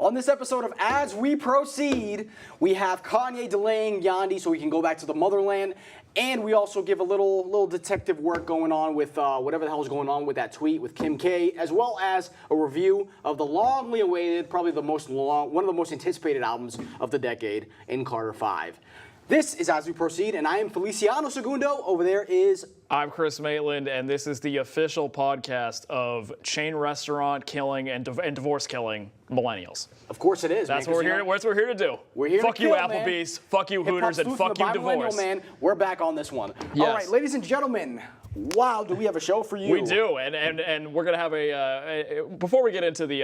On this episode of As We Proceed, we have Kanye delaying Yandhi so he can go back to the motherland, and we also give a little detective work going on with whatever the hell is going on with that tweet with Kim K, as well as a review of the longly awaited, probably one of the most anticipated albums of the decade, in Carter 5. This is As We Proceed, and I am Feliciano Segundo. Over there is... I'm Chris Maitland, and this is the official podcast of chain restaurant killing and divorce killing millennials. Of course it is. That's what we're here to do. We're here fuck to kill, you, Applebee's. Man. Fuck you, Hooters, and fuck you, divorce. Man, we're back on this one. Yes. All right, ladies and gentlemen. Wow, do we have a show for you? We do, and we're gonna have before we get into the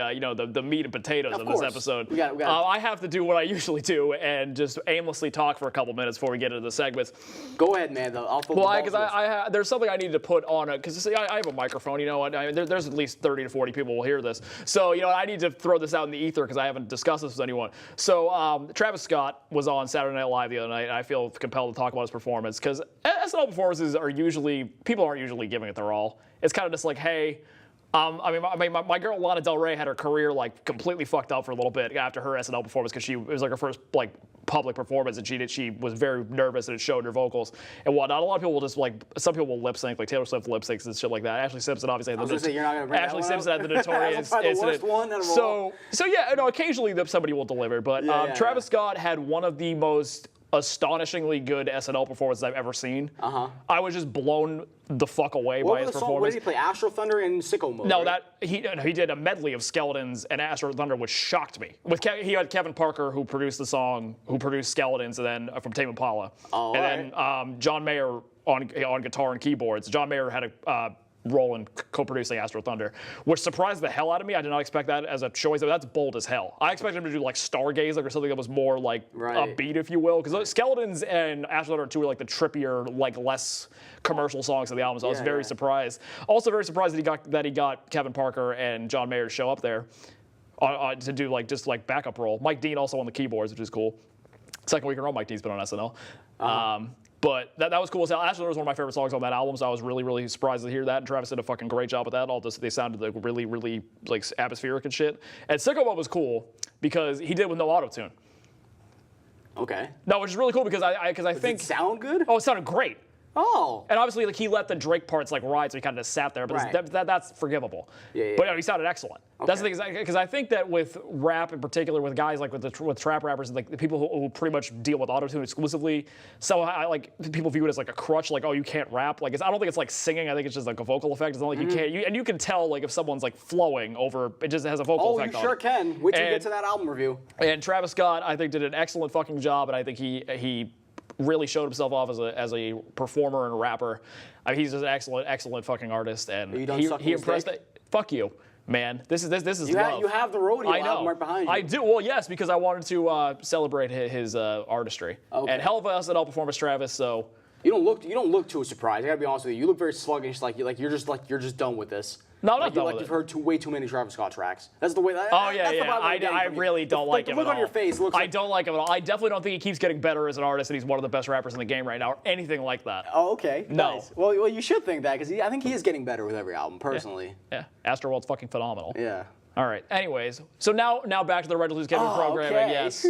the meat and potatoes of this episode. We got I have to do what I usually do and just aimlessly talk for a couple minutes before we get into the segments. Go ahead, man. Because there's something I need to put on it because I have a microphone. You know, there's at least 30 to 40 people will hear this. So I need to throw this out in the ether because I haven't discussed this with anyone. So Travis Scott was on Saturday Night Live the other night, and I feel compelled to talk about his performance because SNL performances are usually people aren't usually giving it their all. It's kind of just like, hey, my girl Lana Del Rey had her career like completely fucked up for a little bit after her SNL performance because it was like her first like public performance, and she was very nervous and it showed in her vocals and whatnot. A lot of people will just some people will lip sync, like Taylor Swift lip syncs and shit like that. Ashley Simpson obviously had the notorious incident. So yeah, occasionally somebody will deliver, but Travis Scott had one of the most astonishingly good SNL performances I've ever seen. I was just blown the fuck away by his performance. What did he play? Astro Thunder and Sicko Mode? No, right? he did a medley of Skeletons and Astro Thunder, which shocked me. He had Kevin Parker, who produced the song, who produced Skeletons, and then from Tame Impala, then John Mayer on guitar and keyboards. John Mayer had a role in co-producing Astro Thunder, which surprised the hell out of me. I did not expect that as a choice. That's bold as hell. I expected him to do like Stargazer or something that was more like upbeat, if you will, because Skeletons and Astro Thunder 2 were like the trippier, like less commercial songs of the album. So I was very surprised. Also very surprised that he got Kevin Parker and John Mayer to show up there to do just backup role. Mike Dean also on the keyboards, which is cool. Second week in a row, Mike Dean's been on SNL. But that was cool. Astro Thunder was one of my favorite songs on that album, so I was really, really surprised to hear that. And Travis did a fucking great job with that. They sounded like really, really like atmospheric and shit. And Sicko Mode was cool because he did it with no auto-tune. Okay. No, which is really cool because I think. Did it sound good? Oh, it sounded great. Oh. And obviously, he let the Drake parts ride, so he kind of just sat there. But that's forgivable. Yeah. But he sounded excellent. Okay. That's the thing, because I think that with rap in particular, with guys like with trap rappers, like the people who pretty much deal with autotune exclusively, so people view it as like a crutch, like, oh, you can't rap. Like I don't think it's like singing. I think it's just like a vocal effect. It's not like you can't. And you can tell like if someone's like flowing over, it just has a vocal effect. Oh, you sure can. Wait till you get to that album review. And Travis Scott, I think, did an excellent fucking job, and I think he really showed himself off as a performer and rapper. I mean, he's just an excellent fucking artist, and he impressed. Fuck you, man. This is love. You have the rodeo album right behind you. I do. Well, yes, because I wanted to celebrate his artistry. Okay. And hell of a SNL performance, Travis. So you don't look too surprised. I gotta be honest with you. You look very sluggish, like you're just done with this. No, I'm not done with it. You've heard way too many Travis Scott tracks. That's the way. I really don't like him at all. The look on your face looks. I don't like him at all. I definitely don't think he keeps getting better as an artist, and he's one of the best rappers in the game right now, or anything like that. Oh, okay. No. Nice. Well, you should think that because I think he is getting better with every album, personally. Yeah. Astroworld's fucking phenomenal. Yeah. All right. Anyways, so now back to the Rental Who's Kevin program. Okay. Yes.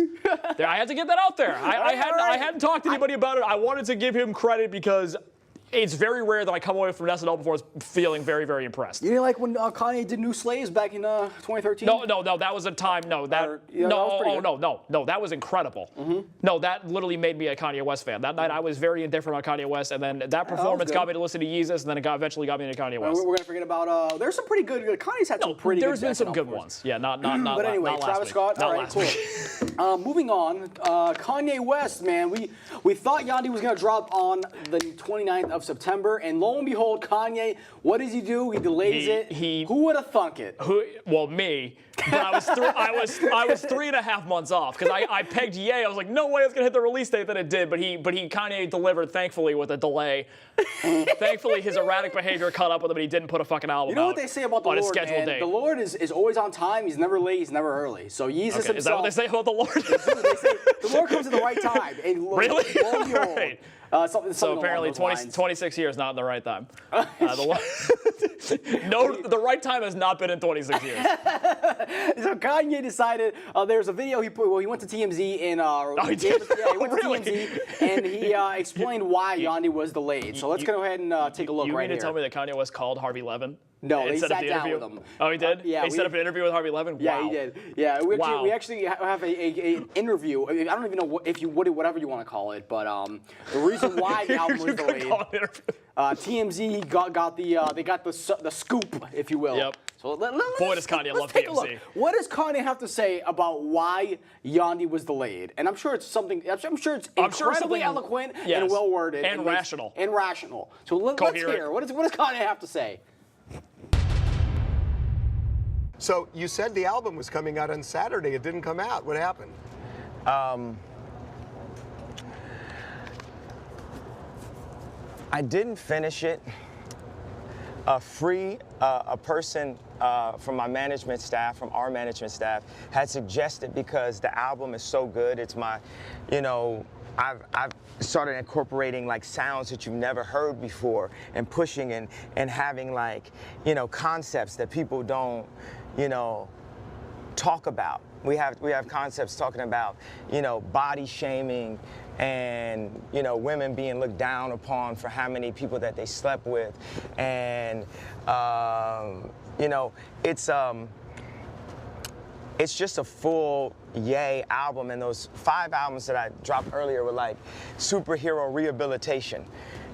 I had to get that out there. I hadn't talked to anybody about it. I wanted to give him credit because it's very rare that I come away from an SNL performance feeling very, very impressed. You didn't like when Kanye did New Slaves back in 2013? No, that was a time. No, that was incredible. Mm-hmm. No, that literally made me a Kanye West fan. That night I was very indifferent on Kanye West, and then that performance got me to listen to Yeezus, and then it eventually got me into Kanye West. We're gonna forget about. There's some pretty good. Kanye's had some pretty. There's been some good ones. Yeah, not. But anyway, not Travis Scott. All right, cool. Moving on, Kanye West, man. We thought Yandhi was gonna drop on the 29th of September, and lo and behold, Kanye, what does he do? He delays it. Who would have thunk it? Well, me. But I was 3.5 months off because I pegged Ye. I was like, no way it's gonna hit the release date that it did. But Kanye delivered, thankfully, with a delay. Thankfully, his erratic behavior caught up with him, and he didn't put a fucking album out. You know what they say about the Lord, on a scheduled date. The Lord is always on time. He's never late. He's never early. So Yeezus himself. Is that what they say about the Lord? They say the Lord comes at the right time. And really? Lo and behold, Something So along apparently those lines. 26 years not in the right time. The right time has not been in 26 years. So Kanye decided there's a video he put. Well, he went to TMZ and he did? Yeah, he went Really? to TMZ and he explained why Yandi was delayed. So let's go ahead and take a look You right mean here. to tell me that Kanye West called Harvey Levin? No, they Instead of sat the down interview? with him. Oh, he did? Yeah, He set up an interview with Harvey Levin? Yeah, Wow. he did. Yeah, Wow. we actually have an interview. I don't even know whatever you want to call it, but the reason why the album was You could delayed. call it an interview. TMZ got the scoop, if you will. Yep. So Boy, does Kanye love take a TMZ. look. What does Kanye have to say about why Yandi was delayed? And I'm sure it's something. I'm sure it's incredibly something- eloquent yes, and well worded and rational. And rational. So let's Coherent. hear. What does Kanye have to say? So you said the album was coming out on Saturday. It didn't come out. What happened? I didn't finish it. A person from my management staff, from our management staff, had suggested, because the album is so good, it's my, I've started incorporating like sounds that you've never heard before, and pushing and having like, concepts that people don't, talk about. We have concepts talking about, body shaming and, women being looked down upon for how many people that they slept with. And, it's just a full Ye album, and those 5 albums that I dropped earlier were like superhero rehabilitation,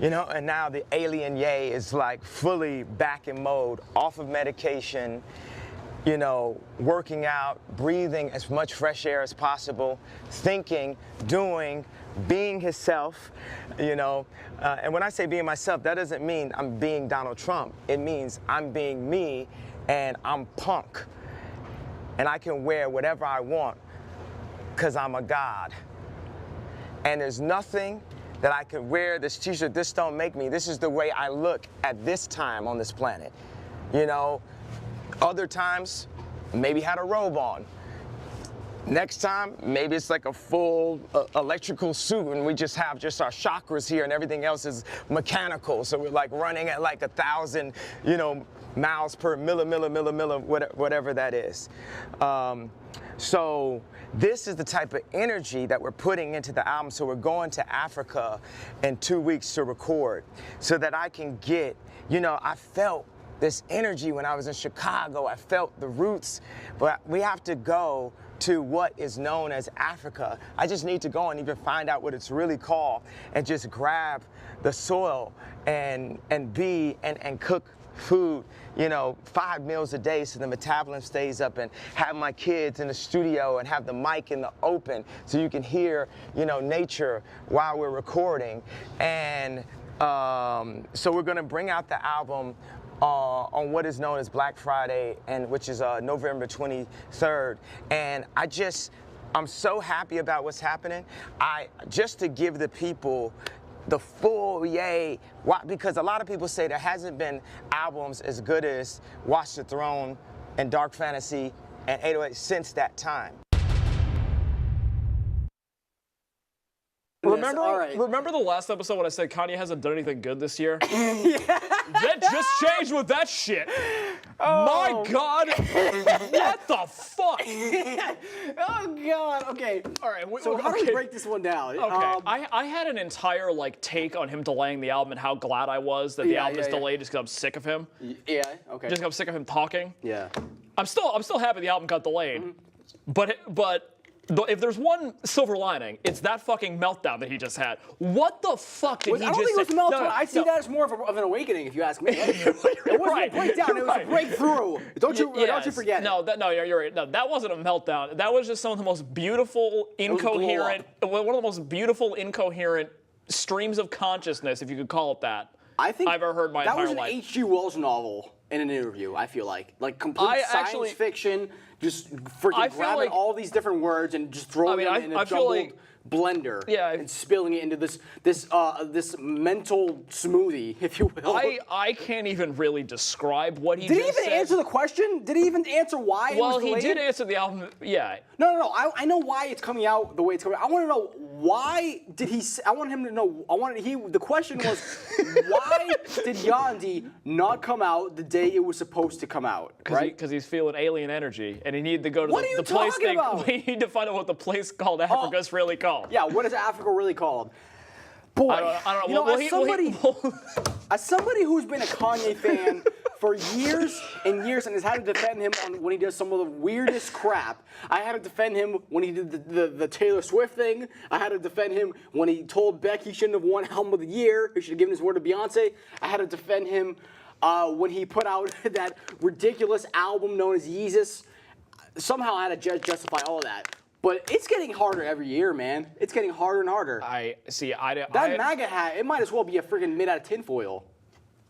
and now the alien Ye is like fully back in mode, off of medication, working out, breathing as much fresh air as possible, thinking, doing, being himself, and when I say being myself, that doesn't mean I'm being Donald Trump. It means I'm being me, and I'm punk. And I can wear whatever I want because I'm a god. And there's nothing that I could wear this t-shirt, this don't make me. This is the way I look at this time on this planet. Other times, maybe had a robe on. Next time, maybe it's like a full electrical suit and we just have just our chakras here and everything else is mechanical. So we're like running at like 1,000, miles per whatever that is. So this is the type of energy that we're putting into the album. So we're going to Africa in 2 weeks to record so that I can get, I felt this energy when I was in Chicago. I felt the roots, but we have to go to what is known as Africa. I just need to go and even find out what it's really called and just grab the soil and cook food, 5 meals a day so the metabolism stays up, and have my kids in the studio and have the mic in the open so you can hear, nature while we're recording. And so we're gonna bring out the album on what is known as Black Friday, and which is November 23rd. And I'm so happy about what's happening. Just to give the people the full Ye, because a lot of people say there hasn't been albums as good as Watch the Throne and Dark Fantasy and 808 since that time. Remember, all right. remember the last episode when I said Kanye hasn't done anything good this year? Yeah. That just changed with that shit. Oh. My God. What the fuck? Oh God. Okay. All right. So how do we break this one down? Okay. I had an entire take on him delaying the album and how glad I was that the album is delayed just because I'm sick of him. Yeah. Okay. Just because I'm sick of him talking. Yeah. I'm still happy the album got delayed, but if there's one silver lining, it's that fucking meltdown that he just had. What the fuck did he just say? I don't think it was a meltdown. No, I see that as more of an awakening, if you ask me. It wasn't right. a breakdown. It was a breakthrough. Don't you forget it. No, you're right. No, that wasn't a meltdown. That was just some of the most beautiful, incoherent, one of the most beautiful, incoherent streams of consciousness, if you could call it that. I think I've ever heard my entire life. That was an H.G. Wells novel in an interview. I feel like complete science fiction. just I freaking feel grabbing like- all these different words and just throwing them in a I feel jumbled like- blender Yeah, and spilling it into this mental smoothie, if you will. I can't even really describe what he Did he just even said. answer the question? Did he even answer why it Well, was he delayed? did answer the album. Yeah. No. I know why it's coming out the way it's coming out. I want to know why did he? I want him to know. The question was, why did Yandi not come out the day it was supposed to come out? Right? Because he's feeling alien energy, and he needed to go to What are you the place. talking about? We need to find out what the place called Africa is really called. Yeah. What is Africa really called? Boy, I don't you know. know, as somebody who's been a Kanye fan for years and years and has had to defend him when he does some of the weirdest crap. I had to defend him when he did the Taylor Swift thing. I had to defend him when he told Beck he shouldn't have won Album of the Year. He should have given his word to Beyonce. I had to defend him when he put out that ridiculous album known as Yeezus. Somehow I had to justify all of that. But it's getting harder every year, man. It's getting harder and harder. That MAGA hat, it might as well be a freaking made out of tinfoil.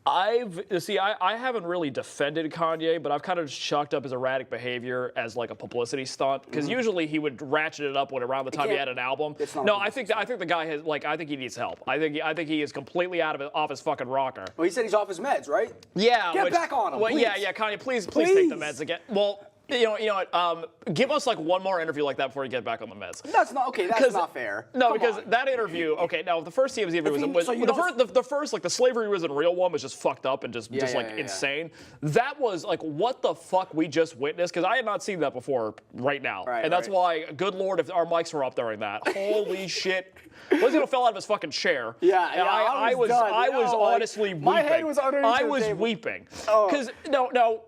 I haven't really defended Kanye, but I've kind of chalked up his erratic behavior as like a publicity stunt. Because usually he would ratchet it up when around the time he had an album. No, I think the guy has I think he needs help. I think he is completely off his fucking rocker. Well, he said he's off his meds, right? Yeah. Get back on him. Well, please. yeah, Kanye, please take the meds again. Well. You know what? Give us like one more interview like that before you get back on the meds. That's not okay. That's not fair. No, Come because on. that interview. Okay, now the first TMZ interview was the first like the slavery wasn't real one was just fucked up and just insane. That was like what the fuck we just witnessed because I had not seen that before right now, and that's why good lord if our mics were up during that. Holy shit. Was gonna fell out of his fucking chair. Yeah, I was honestly weeping. My head was underneath I the was table. weeping because no.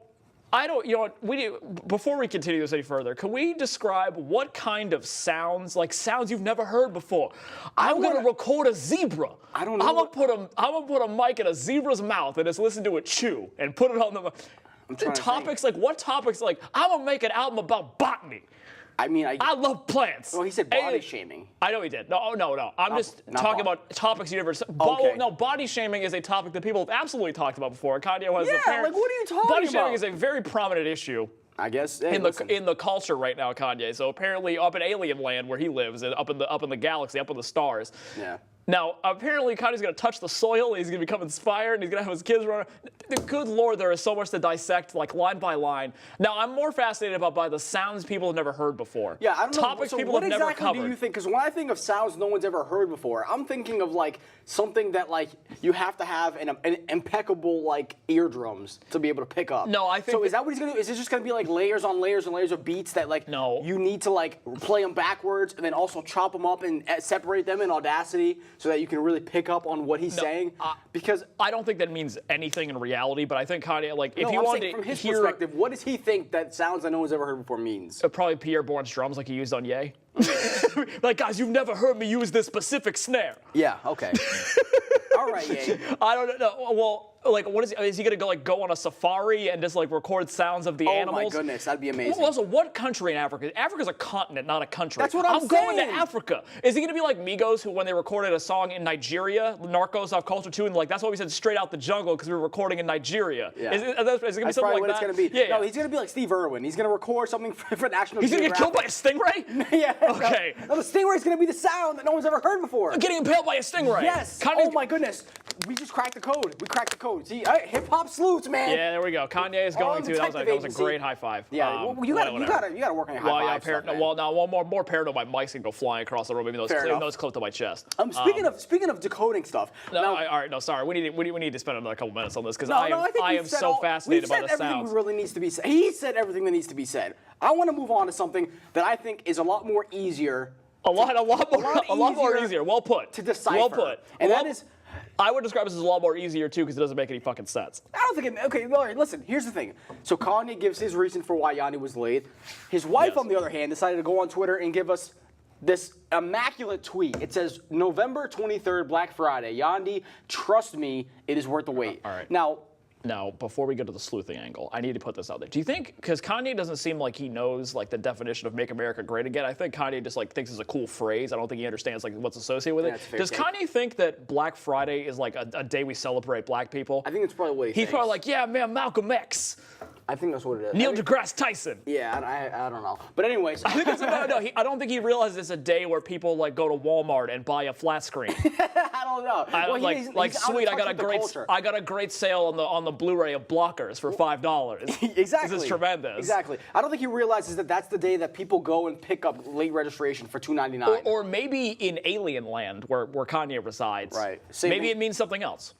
I don't, before we continue this any further, can we describe what kind of sounds you've never heard before? I'm going to record a zebra. I don't know. I'm going to put a mic in a zebra's mouth and just listen to it chew and put it on the topics I'm going to make an album about botany. I mean, I love plants. Well, he said body shaming. I know he did. No. I'm just talking about topics you never said. Okay. No, body shaming is a topic that people have absolutely talked about before. Kanye has Yeah, like, what are you talking Body shaming about? is a very prominent issue. I guess In the culture right now, Kanye. So apparently, up in alien land where he lives, and up in the galaxy, up in the stars. Yeah. Now, apparently, Kanye's going to touch the soil. He's going to become inspired, and he's going to have his kids run. Good Lord, there is so much to dissect, like line by line. Now, I'm more fascinated by the sounds people have never heard before. Yeah, I don't know. Topics So people what have never exactly covered. do you think? Because when I think of sounds no one's ever heard before, I'm thinking of like something that like you have to have an impeccable like eardrums to be able to pick up. No, I think. So is that what he's gonna do? Is it just gonna be like layers on layers and layers of beats that like you need to like play them backwards and then also chop them up and separate them in Audacity so that you can really pick up on what he's saying? Because I don't think that means anything in reality, but I think Kanye, like, if you I'm wanted saying to from his hear, perspective, what does he think that sounds that no one's ever heard before means? probably Pierre Bourne's drums, like he used on Ye. Like, guys, you've never heard me use this specific snare. Yeah. Okay. All right. Yeah. I don't know. Well, like, what is he gonna go on a safari and just like record sounds of the animals? Oh my goodness, that'd be amazing. Well, also, what country in Africa? Africa's a continent, not a country. That's what I'm going to saying. Africa. Is he gonna be like Migos, who when they recorded a song in Nigeria, Narcos off Culture 2, and like that's why we said straight out the jungle because we were recording in Nigeria. Yeah. Is it gonna be That's something probably like what that? it's gonna be. Yeah. No, he's gonna be like Steve Irwin. He's gonna record something for National He's gonna get killed by a stingray? Yeah. Okay. No, the stingray's gonna be the sound that no one's ever heard before. Getting impaled by a stingray. Yes. Kanye's- Oh my goodness. We just cracked the code. We cracked the code. See, hip hop sleuths, man. Yeah, there we go. Kanye is going to. That was a Detective great high five. Yeah. Well, you gotta work on your high five stuff, man. Well, now more paranoid. My mic's gonna go flying across the room. Even though it's close to my chest. Speaking of decoding stuff. No, now, all right. No, sorry. We need to spend another couple minutes on this because I I am so fascinated by the sounds. Everything really needs to be said. He said everything that needs to be said. I want to move on to something that I think is a lot more easier. A lot more easier. Well put. To decipher. Well put. And that is. I would describe this as a lot more easier too because it doesn't make any fucking sense. I don't think it. Okay, all right, listen, here's the thing. So Kanye gives his reason for why Yanni was late. His wife, on the other hand, decided to go on Twitter and give us this immaculate tweet. It says, November 23rd, Black Friday. Yandi, trust me, it is worth the wait. All right. Now, before we go to the sleuthing angle, I need to put this out there. Do you think, because Kanye doesn't seem like he knows like the definition of "Make America Great Again"? I think Kanye just like thinks it's a cool phrase. I don't think he understands like what's associated with it. Does Kanye think that Black Friday is like a day we celebrate black people? I think it's probably what He's probably like, yeah, man, Malcolm X. I think that's what it is. Neil I think- deGrasse Tyson. Yeah, I don't know. But anyways. I think it's I don't think he realizes it's a day where people like go to Walmart and buy a flat screen. I don't know. I, Well, like he's out of sweet, touch with the culture. I got a great sale on the Blu-ray of Blockers for $5. Exactly. This is tremendous. Exactly. I don't think he realizes that that's the day that people go and pick up late registration for $2.99. Or maybe in Alien Land where Kanye resides. Right. Maybe it means something else.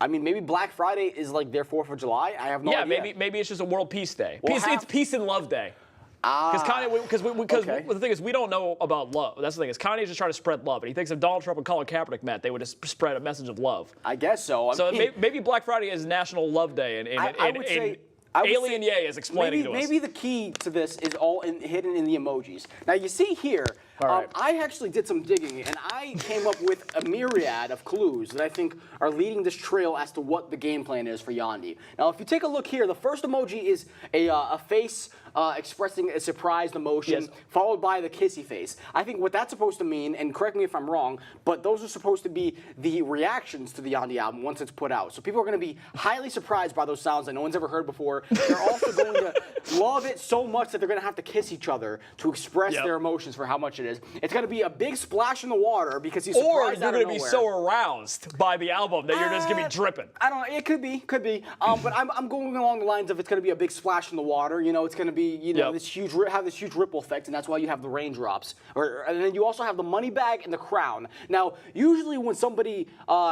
I mean, maybe Black Friday is like their 4th of July. I have no idea. Yeah, maybe it's just a World Peace Day. Well, It's Peace and Love Day. Because Kanye, because okay. the thing is, we don't know about love. That's the thing is, Kanye's just trying to spread love, and he thinks if Donald Trump and Colin Kaepernick met, they would just spread a message of love. I guess so. So I mean, maybe Black Friday is National Love Day, and I would say Alien Ye is explaining to us. Maybe the key to this is all hidden in the emojis. Now you see here, right. I actually did some digging and I came up with a myriad of clues that I think are leading this trail as to what the game plan is for Yandhi. Now if you take a look here, the first emoji is a face expressing a surprised emotion, Yes. followed by the kissy face. I think what that's supposed to mean, and correct me if I'm wrong, but those are supposed to be the reactions to the Yandhi album once it's put out. So people are going to be highly surprised by those sounds that no one's ever heard before. They're also going to love it so much that they're going to have to kiss each other to express Yep. their emotions for how much it is. It's going to be a big splash in the water because he's Or surprised you're out of going to be nowhere. so aroused by the album that you're just going to be dripping. I don't know. It could be. But I'm going along the lines of it's going to be a big splash in the water. You know, it's going to be Yep. this huge ripple effect, and that's why you have the raindrops. And then you also have the money bag and the crown. Now, usually when somebody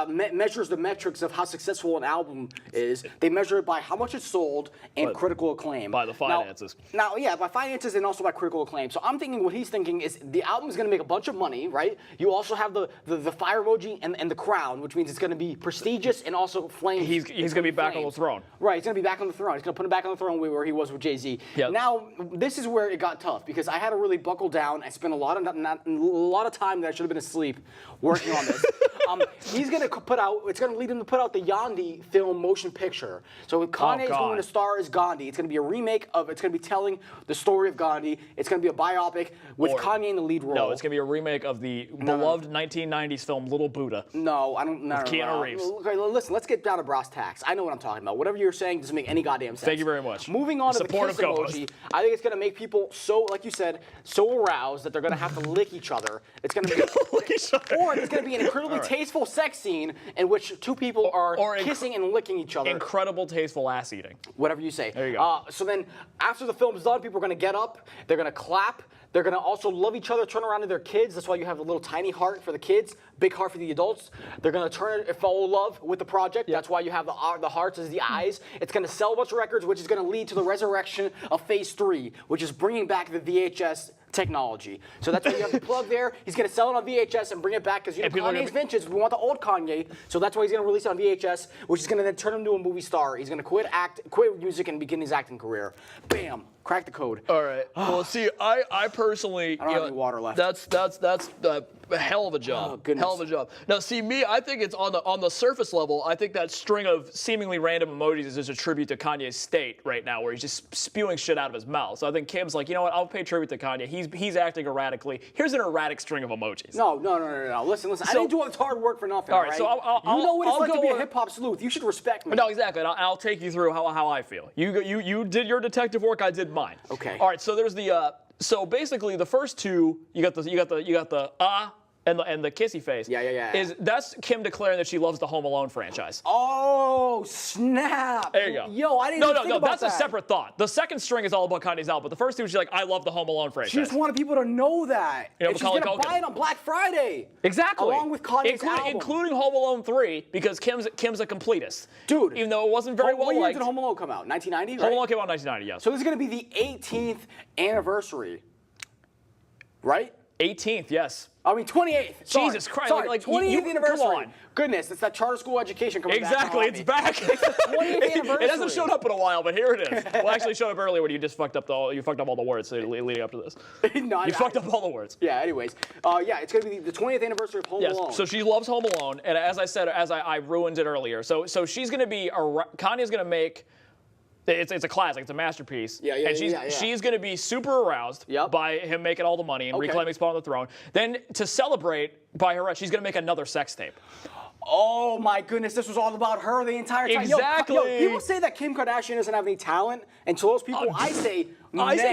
measures the metrics of how successful an album is, they measure it by how much it's sold and critical acclaim. By the finances. Now, yeah, by finances and also by critical acclaim. So I'm thinking what he's thinking is the album's going to make a bunch of money, right? You also have the fire emoji and the crown, which means it's going to be prestigious and also flames. He's going to be back on the throne. Right, he's going to be back on the throne. He's going to put him back on the throne where he was with Jay-Z. Yep. Now, this is where it got tough because I had to really buckle down. I spent a lot of time that I should have been asleep working on this. He's going to it's going to lead him to put out the Yandhi film motion picture. So Kanye is going to star as Gandhi. It's going to be a remake it's going to be telling the story of Gandhi. It's going to be a biopic with Kanye in the lead role. No, it's going to be a remake of the beloved 1990s film Little Buddha. No, I don't know. Keanu Reeves. Okay, listen, let's get down to brass tacks. I know what I'm talking about. Whatever you're saying doesn't make any goddamn sense. Thank you very much. Moving on to the kiss Supportive co-host. emoji, I think it's going to make people so, like you said, so aroused that they're going to have to lick each other. It's going to be Lick each other. Or there's going to be an incredibly tasteful sex scene in which two people are kissing and licking each other. Incredible tasteful ass eating. Whatever you say. There you go. So then, after the film's done, people are going to get up, they're going to clap, they're going to also love each other, turn around to their kids. That's why you have a little tiny heart for the kids, big heart for the adults. They're going to follow love with the project. That's why you have the hearts as the eyes. It's going to sell a bunch of records, which is going to lead to the resurrection of Phase 3, which is bringing back the VHS technology. So that's why you have the plug there. He's going to sell it on VHS and bring it back because Kanye's vintage. We want the old Kanye. So that's why he's going to release it on VHS, which is going to then turn him into a movie star. He's going to quit music and begin his acting career. Bam. Crack the code. All right. Well, see, I personally, I don't have any water left. That's a hell of a job. Oh, goodness. Hell of a job. Now, see, I think it's on the surface level. I think that string of seemingly random emojis is just a tribute to Kanye's state right now, where he's just spewing shit out of his mouth. So I think Kim's like, you know what? I'll pay tribute to Kanye. He's acting erratically. Here's an erratic string of emojis. No. Listen. I didn't do all this hard work for nothing. All right, so you know what it's I'll like to go be a on- hip hop sleuth. You should respect me. No, exactly. And I'll take you through how I feel. You did your detective work. I did mine. Okay. All right. So there's the so basically the first two you got the and the kissy face. Yeah. That's Kim declaring that she loves the Home Alone franchise. Oh, snap. There you go. Yo, I didn't even think about that's that. a separate thought. The second string is all about Kanye's album, but the first two she's like, I love the Home Alone franchise. She just wanted people to know that. You know, and she's Macaulay going to Culkin. buy it on Black Friday. Exactly. Along with Kanye's album. including Home Alone 3, because Kim's a completist. Dude. Even though it wasn't very well What year liked. did Home Alone come out? 1990, right? Home Alone came out in 1990, yes. So this is going to be the 18th anniversary, right? 18th, yes. I mean, 28th. Sorry. Jesus Christ, Sorry, like, 28th you- come anniversary. on. Goodness, it's that charter school education coming Exactly, back. it's back. 20th anniversary. It hasn't shown up in a while, but here it is. Well, actually, it showed up earlier when you just fucked up all the words leading up to this. No, You fucked up all the words. Yeah, anyways. It's going to be the 20th anniversary of Home Yes. Alone. So she loves Home Alone, and as I said, I ruined it earlier. So she's going to be Kanye's going to make. It's a classic. It's a masterpiece. Yeah. She's going to be super aroused by him making all the money and reclaiming spot on the throne. Then to celebrate by her, she's going to make another sex tape. Oh my goodness, this was all about her the entire time. Exactly. Yo, people say that Kim Kardashian doesn't have any talent, and to those people, I say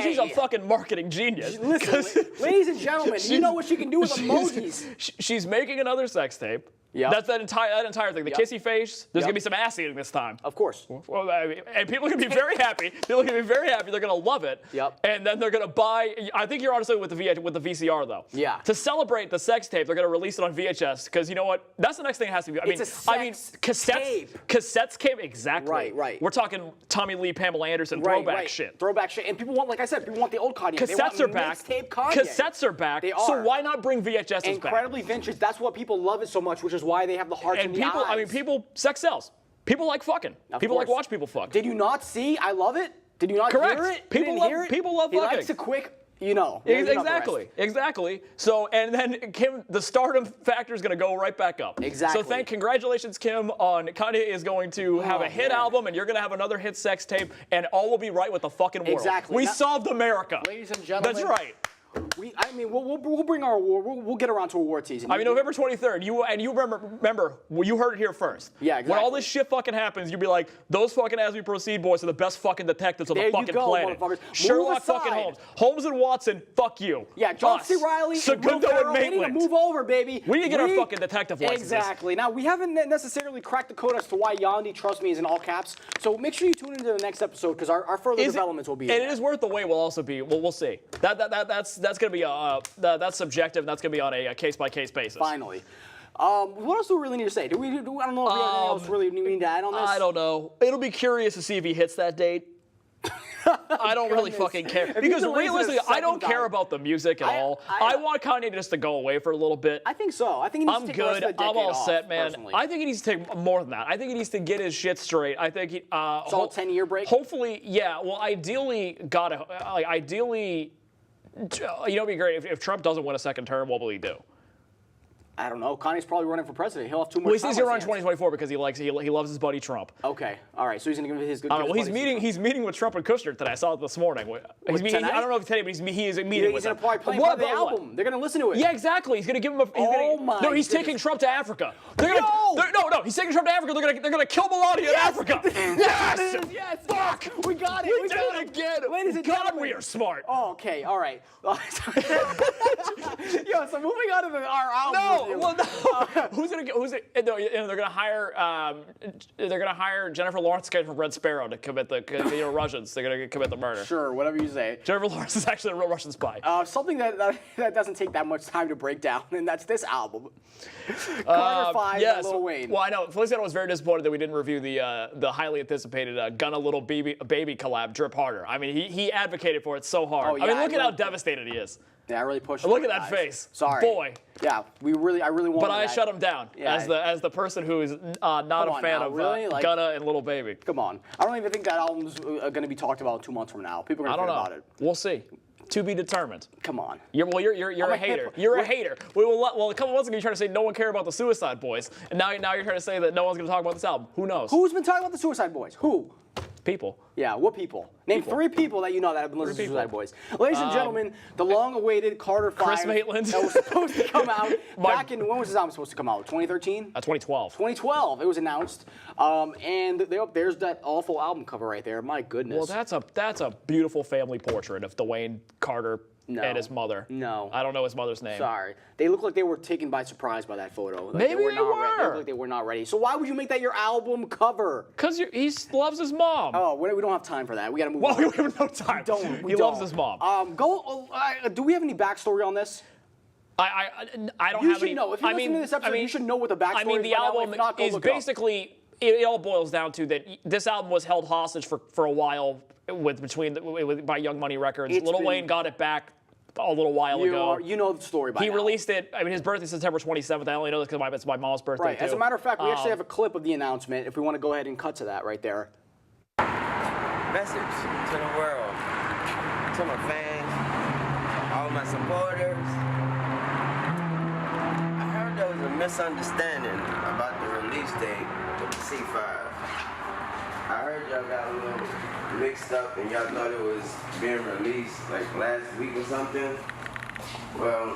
she's a fucking marketing genius. Listen, ladies and gentlemen, you know what she can do with emojis. She's making another sex tape. Yeah. That's that entire thing. The kissy face. There's gonna be some ass eating this time. Of course. Well, and people are gonna be very happy. People are gonna be very happy. They're gonna love it. Yep. And then they're gonna buy. I think you're honestly with the VCR though. Yeah. To celebrate the sex tape, they're gonna release it on VHS because you know what? That's the next thing it has to be. It's a sex tape. Cassettes came exactly. Right. We're talking Tommy Lee, Pamela Anderson, throwback shit. Throwback shit. And people want, like I said, people want the old Kanye. Cassettes are back. Cassettes are back. They are. So why not bring VHSs back? Incredibly vintage. That's what people love it so much, which is why they have the hearts And in the eyes. sex sells. People like fucking. People like course. watch people fuck. Did you not see? I love it. Did you not Correct. hear it? People You didn't love- hear it? people love He fucking. likes a quick, you know. you know the rest. Exactly. So, and then Kim, the stardom factor is going to go right back up. Exactly. So congratulations, Kim, on Kanye is going to have a hit man. album, and you're going to have another hit sex tape, and all will be right with the fucking world. Exactly. We Now- solved America. Ladies and gentlemen. That's right. We'll bring our award. We'll get around to award season. November 23rd. You remember, you heard it here first. Yeah, When all exactly. this shit fucking happens, you'll be like, those fucking As We Proceed boys are the best fucking detectives on There the you fucking go, planet. motherfuckers. Sherlock Move fucking aside. Holmes and Watson, fuck you. Yeah, John Us. C. Reilly and Will Segundo Ferrell, and they need to Maitland. move over, baby. We need to get our fucking detective licenses. Exactly. Now, we haven't necessarily cracked the code as to why Yandi, trust me, is in all caps. So make sure you tune into the next episode because our further developments will be in And there. it is worth the wait. Will also be. Well, we'll see. That's gonna be that's subjective. And that's gonna be on a case by case basis. Finally. What else do we really need to say? I don't know if we have anything else really we need to add on this. I don't know. It'll be curious to see if he hits that date. I don't really fucking care. If he Because delays it a realistically, I don't second care time- about the music at all. I want Kanye just to go away for a little bit. I think so. I think he needs I'm to take the rest good. of the I'm decade all off, set, man. personally. I think he needs to take more than that. I think he needs to get his shit straight. I think he. Solid 10-year break? Hopefully, yeah. Well, ideally, ideally, it'd be great if Trump doesn't win a second term. What will he do? I don't know. Kanye's probably running for president. He'll have too much Well, he time says he'll on run his hands. 2024 because he loves his buddy Trump. Okay. All right. So he's going to give his good. I don't know. Well, his buddies- he's meeting with Trump and Kushner today. I saw it this morning. tonight? I don't know if today, but he is meeting He's with going to them. probably play What part of the about what? album. They're going to listen to it. Yeah, exactly. He's gonna give him a. My he's taking goodness. Trump to Africa. No. He's taking Trump to Africa. They're gonna kill Melania in Africa. Yes. Yes. Fuck. We got it. We did got it again. Ladies and God, gentlemen. we are smart. Oh, okay. All right. Yo, so moving on to our album. No, review. well, no. Who's gonna get? No, they're gonna hire. They're gonna hire Jennifer Lawrence from Red Sparrow to commit the Russians. They're gonna commit the murder. Sure, whatever you say. Jennifer Lawrence is actually a real Russian spy. Something that doesn't take that much time to break down, and that's this album. Carter 5 and Lil Wayne. Well, I know. Feliciano was very disappointed that we didn't review the highly anticipated Gunna Little Baby collab, Drip Harder. I mean, he advocated for it so hard. Oh, yeah, I mean, look I at how really- devastated he is. Yeah, I really pushed. Look it, at that guys. face. Sorry, Boy. Yeah, I really wanted. But I that. shut him down Yeah. as the person who is not a on fan now, of really? Like- Gunna and Little Baby. Come on, I don't even think that album's going to be talked about 2 months from now. People are I going to don't forget know. about it. We'll see. To be determined. Come on. You're I'm a a hater. hip- You're a what- hater. Well, a couple months ago you were trying to say no one cared about the Suicide Boys, and now you're trying to say that no one's going to talk about this album. Who knows? Who's been talking about the Suicide Boys? Who? People. Yeah, what people? Name 3 people that you know that have been listening to people. Suicide Boys. Ladies and gentlemen, the long-awaited Carter 5 Chris Maitland. that was supposed to come out back in, when was this album supposed to come out? 2013? 2012. 2012, it was announced. And there's that awful album cover right there. My goodness. Well, that's a beautiful family portrait of Dwayne Carter No. and his mother. No. I don't know his mother's name. Sorry. They look like they were taken by surprise by that photo. Like Maybe they not were. They look like they were not ready. So why would you make that your album cover? Because he loves his mom. Oh, we don't have time for that. We got to move Well, on. we have no time. We He loves don't. his mom. Do we have any backstory on this? I don't You have should any. know. If you're listening to this episode, you should know what the backstory I mean, is the by now. album If not, go is look it up. basically. It all boils down to that this album was held hostage for a while by Young Money Records. It's Lil been- Wayne got it back a little while ago. You know the story by He now. released it. I mean, his birthday is September 27th. I only know this because it's my mom's birthday Right. too. As a matter of fact, we actually have a clip of the announcement. If we want to go ahead and cut to that right there. Message to the world, to my fans, all my supporters. I heard there was a misunderstanding about the release date of the C5. I heard y'all got a little mixed up and y'all thought it was being released like last week or something. Well,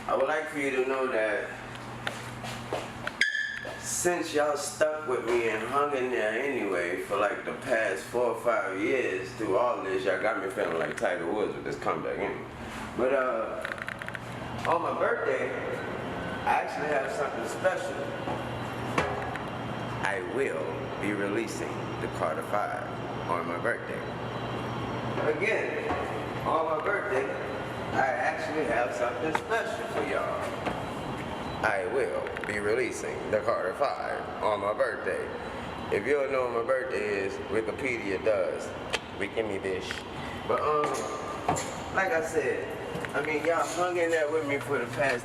I would like for you to know that since y'all stuck with me and hung in there anyway for like the past 4 or 5 years through all this, y'all got me feeling like Tiger Woods with this comeback anyway. But on my birthday, I actually have something special. I will be releasing the Carter 5 on my birthday. Again, on my birthday, I actually have something special for y'all. I will be releasing the Carter 5 on my birthday. If you don't know what my birthday is, Wikipedia does. Wiki me this. But like I said, I mean y'all hung in there with me for the past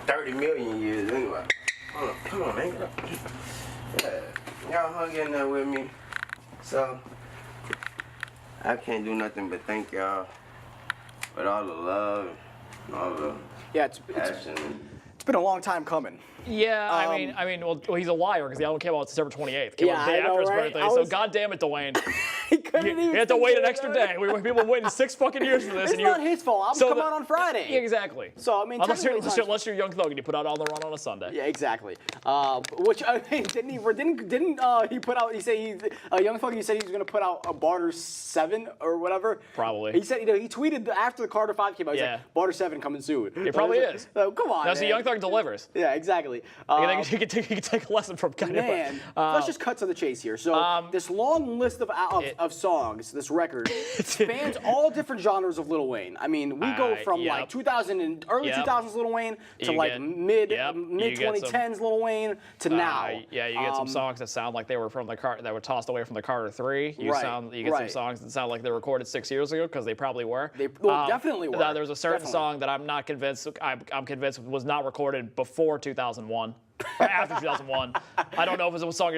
30 million years anyway. Hold on, come on, man. Yeah. Y'all hung in there with me. So I can't do nothing but thank y'all with all the love and all the passion. It's been a long time coming. Yeah, I mean, well, he's a liar because the album came out December 28th. Came out the day after his birthday. So, God damn it, Dwayne. He couldn't even. He had to wait an extra day. People have waited 6 fucking years for this. It's not his fault. Albums come out on Friday. Yeah, exactly. So I mean, unless you're Young Thug and you put out On the Run on a Sunday. Yeah, exactly. Which I mean, didn't he put out? He said Young Thug. He said he was gonna put out a Barter 7 or whatever. Probably. He said he tweeted after the Carter 5 came out. He's like, Barter 7 coming soon. It probably is. Come on. Now see, Young Thug delivers. Yeah, exactly. He could take a lesson from Kanye. Man, let's just cut to the chase here. So this long list of songs, this record, spans all different genres of Lil Wayne. I mean, we go from like 2000 and early 2000s Lil Wayne to mid 2010s Lil Wayne to now. Yeah, you get some songs that sound like they were from that were tossed away from the Carter 3. You get some songs that sound like they were recorded 6 years ago because they probably were. They definitely were. There's a certain song that I'm not convinced. I'm convinced was not recorded before 2001. After 2001, I don't know if it's a song.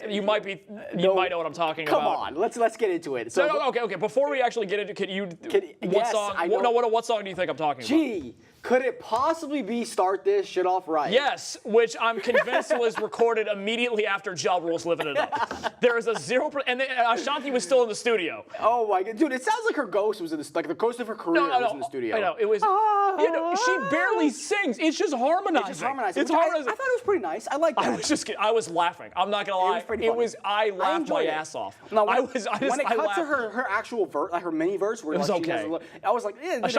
You might know what I'm talking about. Come on, let's get into it. So okay. Before we actually get into, what song do you think I'm talking about? Could it possibly be Start This Shit Off Right? Yes, which I'm convinced was recorded immediately after Ja Rule's Living It Up. There is a 0%, and Ashanti was still in the studio. Oh my god, dude! It sounds like her ghost was in this, like the ghost of her career was in the studio. I know it was. She barely sings. It's just harmonizing. It's just harmonizing. I thought it was pretty nice. I like that. I was laughing. I'm not gonna lie. I laughed my ass off. Now, when it cut to her actual verse, like her mini verse, where it was okay. I was like, let's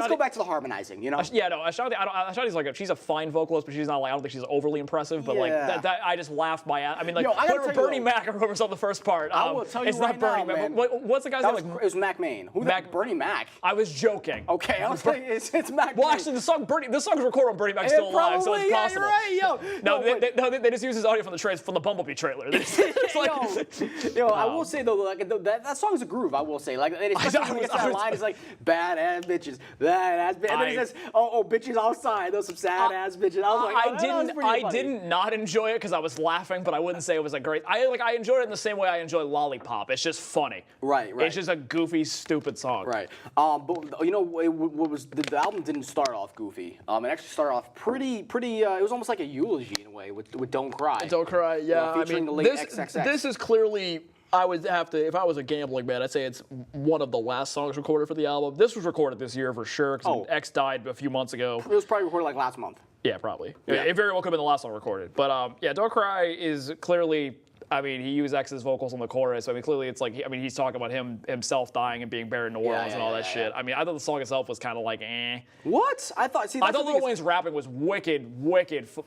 go back to the harmonizing. You know? Ashanti's like she's a fine vocalist, but she's not like I don't think she's overly impressive. But like that, I just laughed my ass. I mean, like Bernie Mac or whoever's on the first part. I will tell you it's not Bernie Mac. What's the guy's name? It was Mac Main. Who the Bernie Mac? I was joking. Okay, I was saying it's Mac. Well, actually, this song's recorded when Bernie Mac's still alive, so it's possible. Yeah, you're right, they just use his audio from the Bumblebee trailer. I will say though, like that song's a groove. I will say, like, especially when he gets that line, it's like badass bitches, badass bitches, and then he says, "Oh, bitches outside, those some sad ass bitches." I was like, I didn't not enjoy it because I was laughing, but I wouldn't say it was a great. I enjoyed it in the same way I enjoy Lollipop. It's just funny. Right. It's just a goofy, stupid song. Right. But you know, what was the album didn't start off goofy. It actually started off pretty. It was almost like a eulogy in a way with "Don't Cry." Don't Cry. Yeah. Featuring the late XXX. This is clearly. I would have to, if I was a gambling man, I'd say it's one of the last songs recorded for the album. This was recorded this year for sure, because X died a few months ago. It was probably recorded like last month. Yeah, probably. Yeah. It very well could have been the last song recorded. But Don't Cry is clearly, I mean, he used X's vocals on the chorus. I mean, clearly it's like, he's talking about himself dying and being buried in New Orleans and all that shit. I mean, I thought the song itself was kind of like, eh. What? I thought Lil Wayne's rapping was wicked,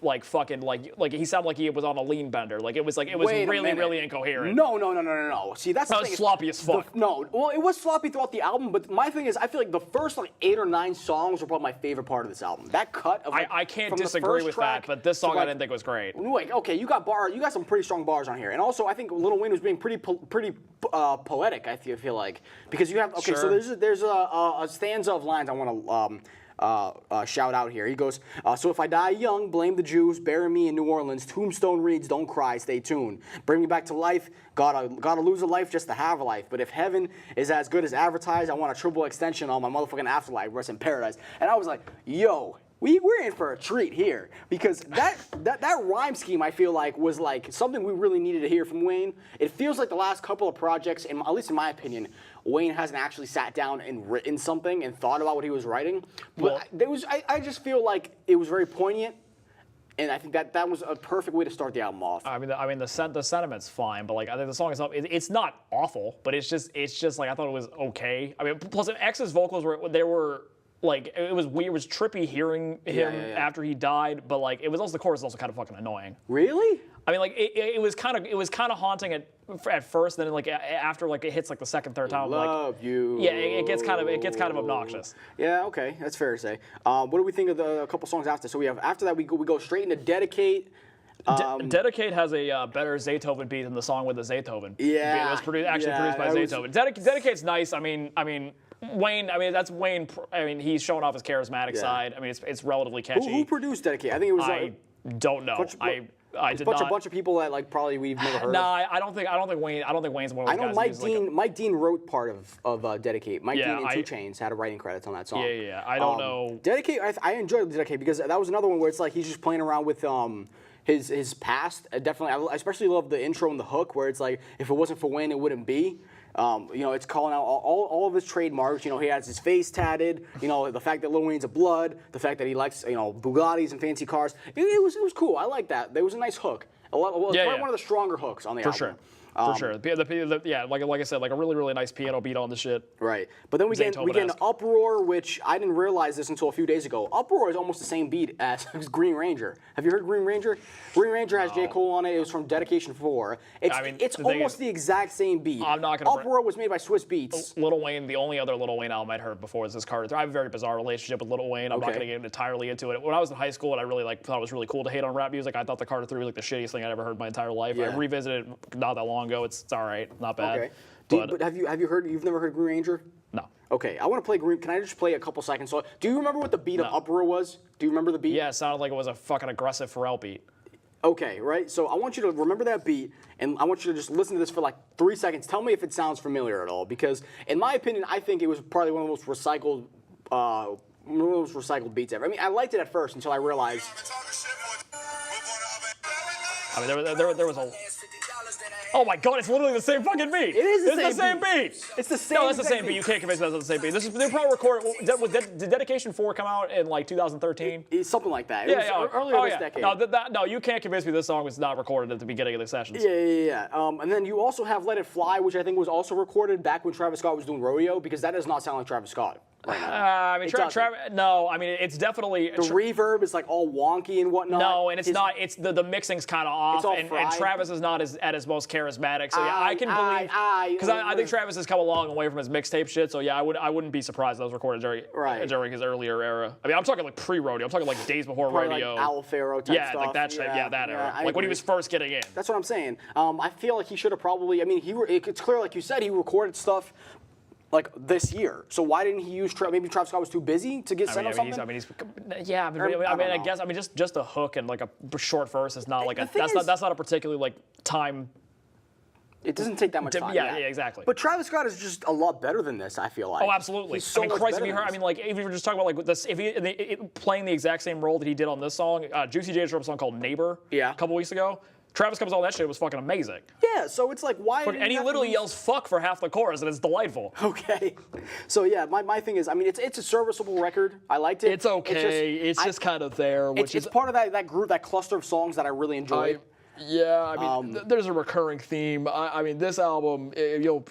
like fucking, like he sounded like he was on a lean bender. Like it was really incoherent. No. See, that's the thing. That was sloppy as fuck. Well, it was sloppy throughout the album, but my thing is, I feel like the first 8 or 9 songs were probably my favorite part of this album. That cut of I can't disagree with that, but this song I didn't think was great. Okay, you got some pretty strong bars on here, and also I think Lil Wayne was being pretty poetic. I feel like, because you have so there's a stanza of lines I want to shout out here. He goes, so if I die young, blame the Jews, bury me in New Orleans. Tombstone reads, don't cry, stay tuned. Bring me back to life. Gotta lose a life just to have a life. But if heaven is as good as advertised, I want a triple extension on my motherfucking afterlife. Rest in paradise. And I was like, yo. We're in for a treat here, because that rhyme scheme I feel like was like something we really needed to hear from Wayne. It feels like the last couple of projects, at least in my opinion, Wayne hasn't actually sat down and written something and thought about what he was writing. But I just feel like it was very poignant. And I think that was a perfect way to start the album off. I mean, the sentiment's fine, but like I think the song itself, it's not awful, but it's just like I thought it was okay. I mean, plus X's vocals were like it was weird, it was trippy hearing him after he died, but like it was also the chorus was also kind of fucking annoying. Really? I mean, like it was kind of haunting at first, then like after like it hits like the second, third time, Love like you. yeah, it gets kind of obnoxious. Yeah, okay, that's fair to say. What do we think of a couple songs after? So we have after that we go straight into Dedicate. Dedicate has a better Zaytoven beat than the song with the Zaytoven. Yeah, it was produced by Zaytoven. Dedicate's nice. I mean, Wayne. I mean, that's Wayne. I mean, he's showing off his charismatic side. I mean, it's relatively catchy. Who produced Dedicate? I think it was. I don't know. I did not. A bunch of people that like probably we've never heard. No, of. I don't think Wayne. I don't think Wayne's one of those guys. I know Mike Dean wrote part of Dedicate. Mike Dean and 2 Chainz had writing credits on that song. Yeah. I don't know. Dedicate. I enjoyed Dedicate because that was another one where it's like he's just playing around with his past. Definitely, I especially love the intro and the hook where it's like if it wasn't for Wayne, it wouldn't be. It's calling out all of his trademarks. He has his face tatted. The fact that Lil Wayne's a blood. The fact that he likes Bugattis and fancy cars. It was cool. I like that. There was a nice hook. Probably one of the stronger hooks on the album. Sure. For sure. Like I said, like a really, really nice piano beat on the shit. Right. But then we get an Uproar, which I didn't realize this until a few days ago. Uproar is almost the same beat as Green Ranger. Have you heard Green Ranger? Green Ranger has J. Cole on it. It was from Dedication 4. It's almost the exact same beat. I'm not gonna. Uproar was made by Swiss Beats. Lil Wayne, the only other Lil Wayne album I'd heard before was this Carter 3. I have a very bizarre relationship with Lil Wayne. I'm not gonna get entirely into it. When I was in high school, and I really thought it was really cool to hate on rap music. I thought the Carter 3 was like the shittiest thing I'd ever heard in my entire life. Yeah. I revisited it not that long ago. It's all right. Not bad. Okay. But have you heard? You've never heard Green Ranger? No. Okay, I want to play Green. Can I just play a couple seconds? So, do you remember what the beat of Uproar was? Do you remember the beat? Yeah, it sounded like it was a fucking aggressive Pharrell beat. Okay, right. So I want you to remember that beat, and I want you to just listen to this for like 3 seconds. Tell me if it sounds familiar at all, because in my opinion, I think it was probably one of the most recycled beats ever. I mean, I liked it at first until I realized. I mean, there was a. Oh my God! It's literally the same fucking beat. It is the same beat. It's the same. No, that's the same beat. You can't convince me that's the same beat. They probably recorded. Did Dedication 4 come out in like 2013? Something like that. It was earlier this decade. No, you can't convince me this song was not recorded at the beginning of the sessions. Yeah. And then you also have Let It Fly, which I think was also recorded back when Travis Scott was doing Rodeo, because that does not sound like Travis Scott. Right now. I mean, no. I mean, it's definitely the reverb is like all wonky and whatnot. No, and it's not. It's the mixing's kind of off, all and fried. Travis is not at his most charismatic. So yeah, I can believe because I think Travis has come a long way from his mixtape shit. So yeah, I wouldn't be surprised that was recorded during his earlier era. I mean, I'm talking like pre-rodeo. I'm talking like days before rodeo. Like Al Faro type stuff. Yeah, like that shit. Yeah, that era. Like when he was first getting in. That's what I'm saying. I feel like he should have probably. I mean, it's clear, like you said, he recorded stuff like this year. So why didn't he use? Maybe Travis Scott was too busy to send him something. I guess just a hook and like a short verse is not like that's not a particularly like time. It doesn't take that much time. Yeah, exactly. But Travis Scott is just a lot better than this, I feel like. Oh, absolutely. He's so much Christ, better if you heard, I mean, like, if you were just talking about, like, this, playing the exact same role that he did on this song, Juicy J wrote a song called Neighbor a couple weeks ago. Travis comes on that shit, it was fucking amazing. Yeah, so it's like, why? And he literally yells fuck for half the chorus, and it's delightful. Okay. So, yeah, my thing is, I mean, it's a serviceable record. I liked it. It's okay. It's just kind of there. It's part of that group, that cluster of songs that I really enjoyed. Yeah, I mean, there's a recurring theme. I mean, this album, you'll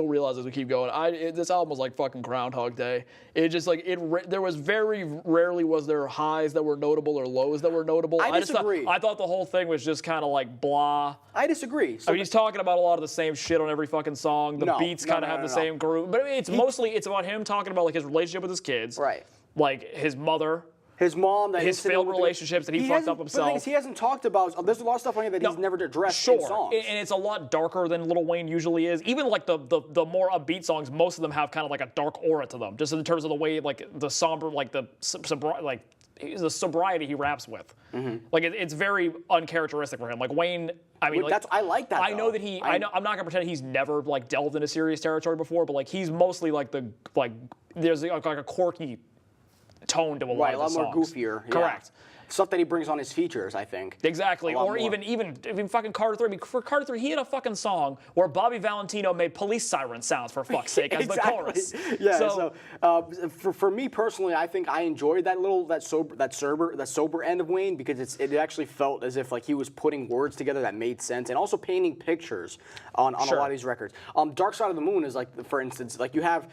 realize as we keep going. This album was like fucking Groundhog Day. It just like there was very rarely was there highs that were notable or lows that were notable. I disagree. I thought the whole thing was just kind of like blah. I disagree. I mean, he's talking about a lot of the same shit on every fucking song. The beats kind of have the same groove, but I mean, it's about him talking about like his relationship with his kids, right? Like his mother. His mom, his failed relationships that he fucked up himself. But the thing is, he hasn't talked about. There's a lot of stuff on here that he's never addressed in songs. And it's a lot darker than Lil Wayne usually is. Even like the more upbeat songs, most of them have kind of like a dark aura to them, just in terms of the way like the somber, like the sobriety he raps with. Mm-hmm. Like it's very uncharacteristic for him. Like Wayne, I mean, I like that. I know that I'm not gonna pretend he's never like delved into serious territory before, but like he's mostly like there's like a quirky tone to a lot of the songs. Right, a lot more goofier. Correct. stuff that he brings on his features, I think. Exactly, A lot or more. even fucking Carter 3. I mean, for Carter 3, he had a fucking song where Bobby Valentino made police siren sounds, for fuck's sake, as the chorus. Yeah. So, for me personally, I think I enjoyed that sober end of Wayne because it actually felt as if like he was putting words together that made sense and also painting pictures on a lot of these records. Dark Side of the Moon is like, for instance, like you have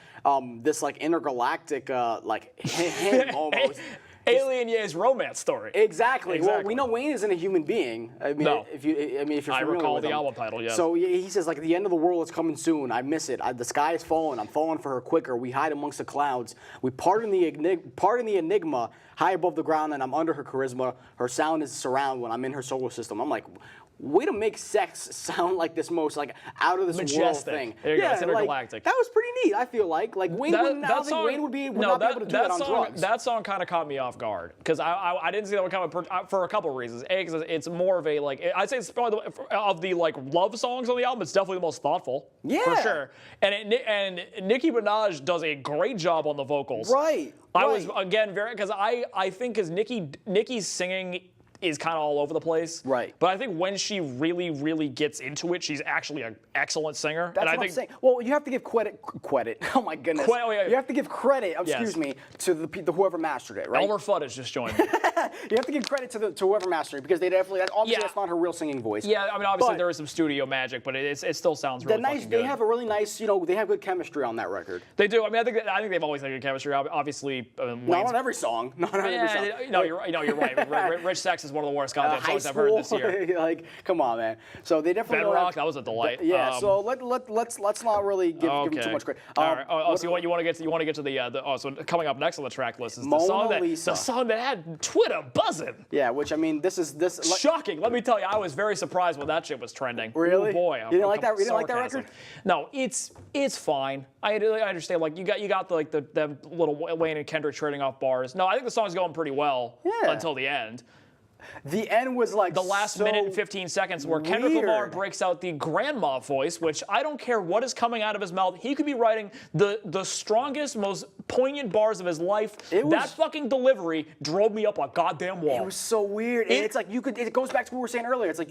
this like intergalactic like hymn almost. Alien Ye's romance story. Exactly. Well, we know Wayne isn't a human being. I mean, No. if you're familiar recall with the him. album title, yes. So he says like the end of the world is coming soon. I miss it. The sky is falling. I'm falling for her quicker. We hide amongst the clouds. We pardon the enigma high above the ground, and I'm under her charisma. Her sound is surround when I'm in her solar system. I'm like, way to make sex sound like this most like out of this world Majestic. thing. There you go. Yeah, It's intergalactic. that was pretty neat. I feel like Wayne would not be able to do that on drugs. That song kind of caught me off guard because I didn't see that one coming for a couple of reasons. A, because it's more of a like I'd say it's probably of the like love songs on the album. It's definitely the most thoughtful. Yeah. For sure. And Nicki Minaj does a great job on the vocals. Right. I was again very because I think because Nicki's singing is kind of all over the place. Right. But I think when she really, really gets into it, she's actually an excellent singer. That's what I'm saying. Well, you have to give credit. Oh my goodness. You have to give credit. Excuse me, to the whoever mastered it, right? Elmer Fudd has just joined. You have to give credit to whoever mastered it because they definitely. Obviously, Yeah. that's not her real singing voice. Yeah, I mean, obviously But there is some studio magic, but it still sounds really fucking good. They have a really nice. They have good chemistry on that record. They do. I mean, I think they've always had good chemistry. Obviously, Not on every song. Not on every song. No, you're right. No, you're right. Rich Sex is one of the worst goddamn High songs I've heard this school, year. like, come on, man. So they definitely. Bedrock, that was a delight. Yeah. So let's not really give him too much credit. All right. So you want to get to the so coming up next on the track list is the song that had Twitter buzzing. Yeah, which I mean, this. Shocking. Let me tell you, I was very surprised when that shit was trending. Really? Oh boy. You didn't like that? You didn't like that record? No, it's fine. I understand. Like you got the little Wayne and Kendrick trading off bars. No, I think the song's going pretty well until the end. The end was like the last minute and 15 seconds where Kendrick Lamar breaks out the grandma voice, which I don't care what is coming out of his mouth. He could be writing the strongest, most poignant bars of his life. That fucking delivery drove me up a goddamn wall. It was so weird. And it's like it goes back to what we were saying earlier. It's like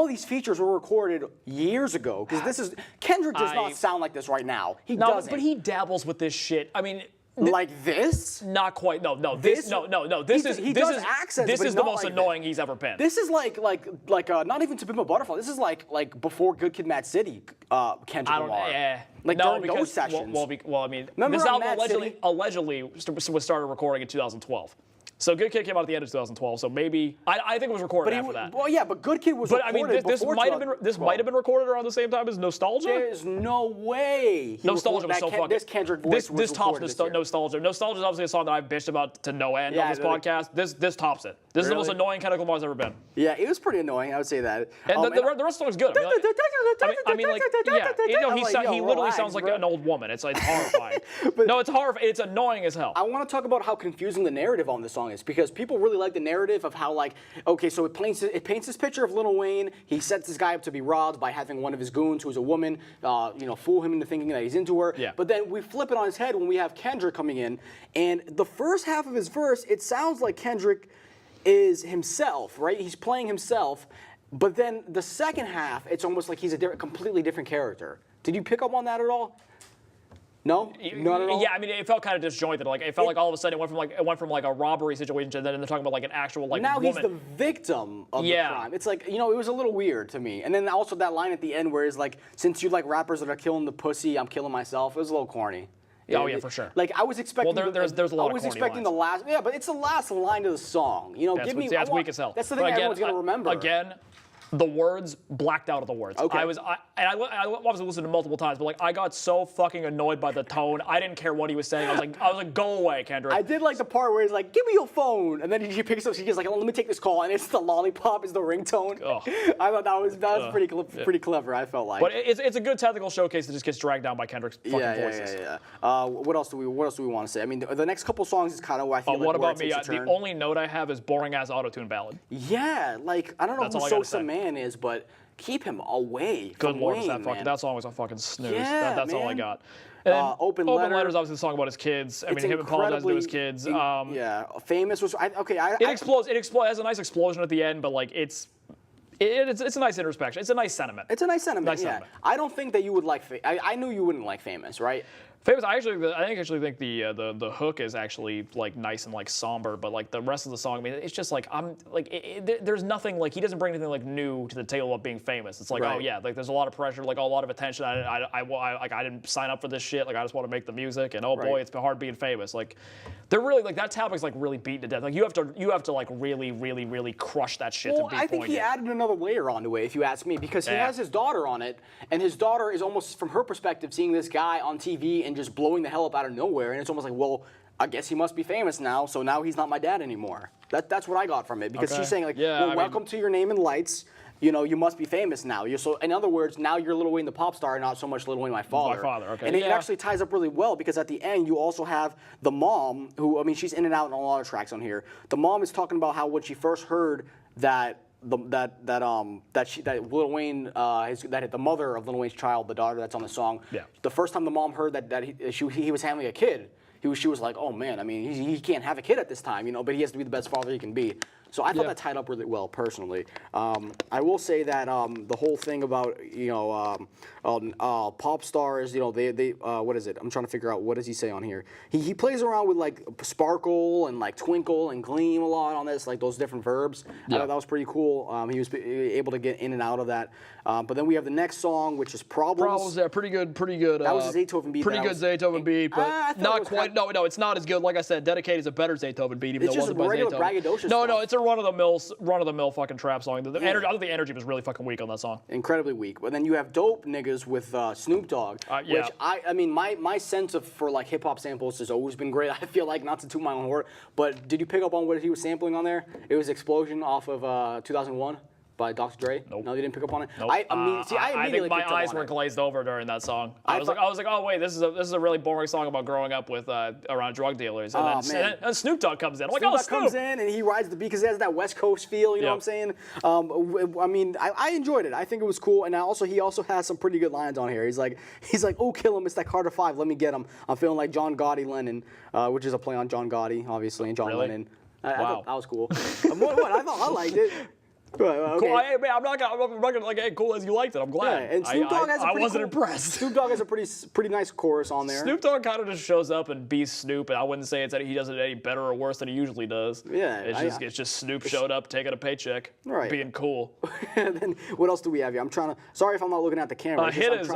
these features were recorded years ago because Kendrick does not sound like this right now. He doesn't. But he dabbles with this shit. I mean. Like this? Not quite. No. This is the most annoying he's ever been. This is like not even To Pimp a Butterfly. This is like before Good Kid, Mad City. Kendrick Lamar. Like during those sessions. Well, I mean, remember this album Mad allegedly was started recording in 2012. So Good Kid came out at the end of 2012. So maybe I think it was recorded after that. Well, yeah, but Good Kid was But I mean, recorded this before might have been recorded around the same time as Nostalgia. There's no way. Nostalgia was so fucking. This Kendrick voice was this tops recorded Nostalgia. Nostalgia is obviously a song that I've bitched about to no end on this podcast. This tops it. This is the most annoying Kendrick Lamar's ever been. Yeah, it was pretty annoying. I would say that. And the rest of the song's good. He literally sounds like an old woman. It's horrifying. No, it's horrifying. It's annoying as hell. I want to talk about how confusing the narrative on this song is because people really like the narrative of how so it paints this picture of Lil Wayne. He sets this guy up to be robbed by having one of his goons, who's a woman, fool him into thinking that he's into her. Yeah. But then we flip it on his head when we have Kendrick coming in, and the first half of his verse, it sounds like Kendrick is himself, right? He's playing himself. But then the second half, it's almost like he's a completely different character. Did you pick up on that at all? No, not at all. Yeah, I mean, it felt kind of disjointed. Like it felt like all of a sudden it went from a robbery situation to then they're talking about like an actual now woman. He's the victim of the crime. It's like it was a little weird to me. And then also that line at the end where it's like, since you like rappers that are killing the pussy, I'm killing myself. It was a little corny. Oh yeah, for sure. Like I was expecting. Well, there's a lot of corny I was expecting lines. the last. Yeah, but it's the last line of the song. That's weak as hell. That's the thing everyone's gonna remember. Again, the words blacked out of the words. Okay. I obviously listened to multiple times, but I got so fucking annoyed by the tone. I didn't care what he was saying. I was like, go away, Kendrick. I did like the part where he's like, give me your phone, and then he picks up. She's like, oh, let me take this call, and it's the lollipop is the ringtone. Ugh. I thought that was pretty clever. I felt like. But it's a good technical showcase that just gets dragged down by Kendrick's fucking voices. Yeah. What else do we want to say? I mean, the next couple songs is kind of I feel like what where about it me? takes a turn. The only note I have is boring ass autotune ballad. Yeah, I don't know That's all who I gotta Sosa say. Man is, but keep him away Good from lord, Wayne, that song was a fucking snooze. Yeah, That's all I man. got. Open Open Letter. Letter's obviously a song about his kids. I mean, him apologizing to his kids. Yeah, Famous was It explodes. It has a nice explosion at the end, but like it's a nice introspection. It's a nice sentiment. It's a nice sentiment. Nice yeah. sentiment. I don't think that you would like. I knew you wouldn't like Famous, right? Famous. I actually think the hook is actually like nice and like somber, but like the rest of the song, I mean, it's just like there's nothing like he doesn't bring anything like new to the table of being famous. It's like Right. oh yeah, like there's a lot of pressure, like a lot of attention. I didn't sign up for this shit. Like I just want to make the music, and oh boy, Right. it's been hard being famous. Like they're really like that topic's like really beaten to death. Like you have to like really crush that shit Well, to be I think he poignant. added another layer onto it, if you ask me, because he Yeah. has his daughter on it, and his daughter is almost, from her perspective, seeing this guy on TV and just blowing the hell up out of nowhere, and it's almost like, well, I guess he must be famous now, so now he's not my dad anymore. That's what I got from it, because Okay. she's saying like, Yeah, well, I mean- welcome to your name in lights. You know, you must be famous now. So, in other words, now you're Lil Wayne the pop star, not so much Lil Wayne my father. My father, okay. And it Yeah. actually ties up really well, because at the end you also have the mom, who, I mean, she's in and out on a lot of tracks on here. The mom is talking about how when she first heard that Lil Wayne that the mother of Lil Wayne's child, the daughter that's on the song. Yeah. The first time the mom heard that he was having a kid, she was like, oh man, I mean, he can't have a kid at this time, you know, but he has to be the best father he can be. So I thought Yeah. that tied up really well, personally. I will say that the whole thing about, you know, pop stars, you know, they what is it? I'm trying to figure out, what does he say on here? He plays around with like sparkle and like twinkle and gleam a lot on this, like those different verbs. I thought that was pretty cool. He was able to get in and out of that. But then we have the next song, which is Problems. Problems, yeah, pretty good. That was a Zaytoven beat. Pretty good Zaytoven beat, but I thought it not was quite. No, it's not as good. Like I said, Dedicated is a better Zaytoven beat, even It's though it just wasn't by regular Zaytoven. braggadocious No, stuff. it's a run of the mill fucking trap song. The energy, I think the energy was really fucking weak on that song. Incredibly weak. But then you have Dope Niggas with Snoop Dogg, Yeah. which I mean, my sense for like hip hop samples has always been great. I feel like, not to toot my own horn, but did you pick up on what he was sampling on there? It was Explosion off of 2001 by Dr. Dre. Nope. No, you didn't pick up on it. Nope. I I immediately think my picked up eyes on were it. glazed over during that song. I was thought- like, oh wait, this is a really boring song about growing up with around drug dealers. And Oh, then man. and Snoop Dogg comes in. I'm like, Snoop oh, Dogg Snoop. comes in and he rides the beat because he has that West Coast feel. You know Yep. what I'm saying? I mean, I enjoyed it. I think it was cool, and he also has some pretty good lines on here. He's like, oh, kill him! It's that Carter 5. Let me get him. I'm feeling like John Gotti Lennon, which is a play on John Gotti, obviously, and John Really? Lennon. I Wow. thought that was cool. What? I liked it. Okay. Cool. Hey, man, I'm not gonna like, hey, cool as you liked it. I'm glad. Yeah, and Snoop Dogg has a I pretty wasn't cool- impressed. Snoop Dogg has a pretty nice chorus on there. Snoop Dogg kind of just shows up and be Snoop, and I wouldn't say he does it any better or worse than he usually does. Yeah, it's just Snoop showed up, taking a paycheck, Right. being cool. And then what else do we have here? I'm trying to. Sorry if I'm not looking at the camera. Hit is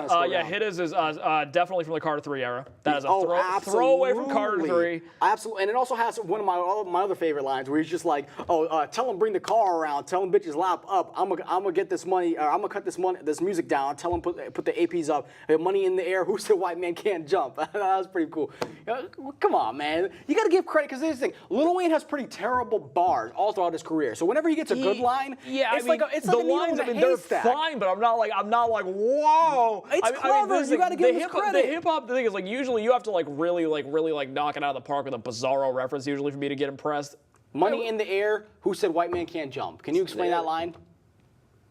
definitely from the Carter 3 era. That is a throwaway from Carter 3. Absolutely, and it also has one of my other favorite lines where he's just like, tell him bring the car around, tell him bitches lap up. I'm gonna get this money, or I'm gonna cut this music down. Tell him put the APs up. Money in the air. Who said white man can't jump? That was pretty cool. Come on, man. You gotta give credit, because here's the thing. Lil Wayne has pretty terrible bars all throughout his career. So whenever he gets a good line, yeah, it's I mean, like it's the like a needle lines, in a I mean, they're haystack. fine, but I'm not like, whoa. It's clever. You gotta give him credit. The hip hop thing is like usually you have to really knock it out of the park with a bizarro reference usually for me to get impressed. Money in the air. Who said white man can't jump? Can you explain that line?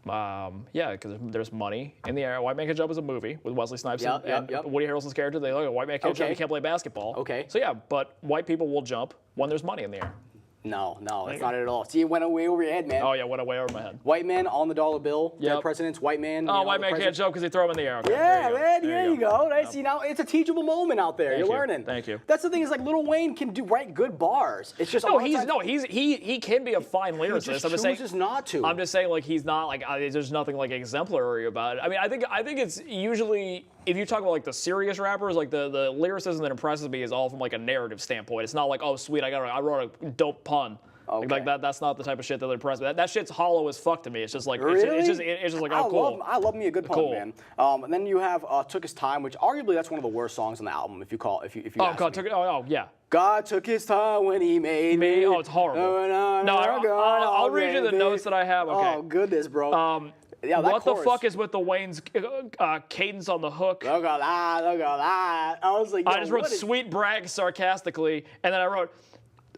Yeah, because there's money in the air. White Man Can Jump is a movie with Wesley Snipes Yep, and yep. Woody Harrelson's character. They look at white man can't jump, Okay. he can't play basketball. Okay. So yeah, but white people will jump when there's money in the air. No, that's not it at all. See, it went way over your head, man. Oh yeah, went away over my head. White man on the dollar bill. Dead Yep. presidents. White man. Oh, white man can't jump because they throw him in the air. Okay, Yeah, there you go. man. There There you go. Right? See, now it's a teachable moment out there. Thank You're you. learning. Thank you. That's the thing, is like Lil Wayne can write good bars. It's just a No, lot of times he can be a fine lyricist. just I'm just saying, chooses not to. I'm just saying, like, he's not like there's nothing like exemplary about it. I mean, I think it's usually, if you talk about like the serious rappers, like the lyricism that impresses me is all from like a narrative standpoint. It's not like, oh sweet, I wrote a dope pun. Okay. Like that. That's not the type of shit that impresses me. That shit's hollow as fuck to me. It's just like Really? it's just like, oh cool. I love me a good pun, Cool. man. And then you have Took His Time, which arguably that's one of the worst songs on the album. If you Oh ask god, me. yeah. God took his time when he made me. Oh, it's horrible. I'll read you the notes that I have. Okay. Oh goodness, bro. Yeah, that What the chorus. fuck is with the Wayne's cadence on the hook? Look at that, look at that. I was like, I yo, just wrote what is- sweet brag sarcastically, and then I wrote,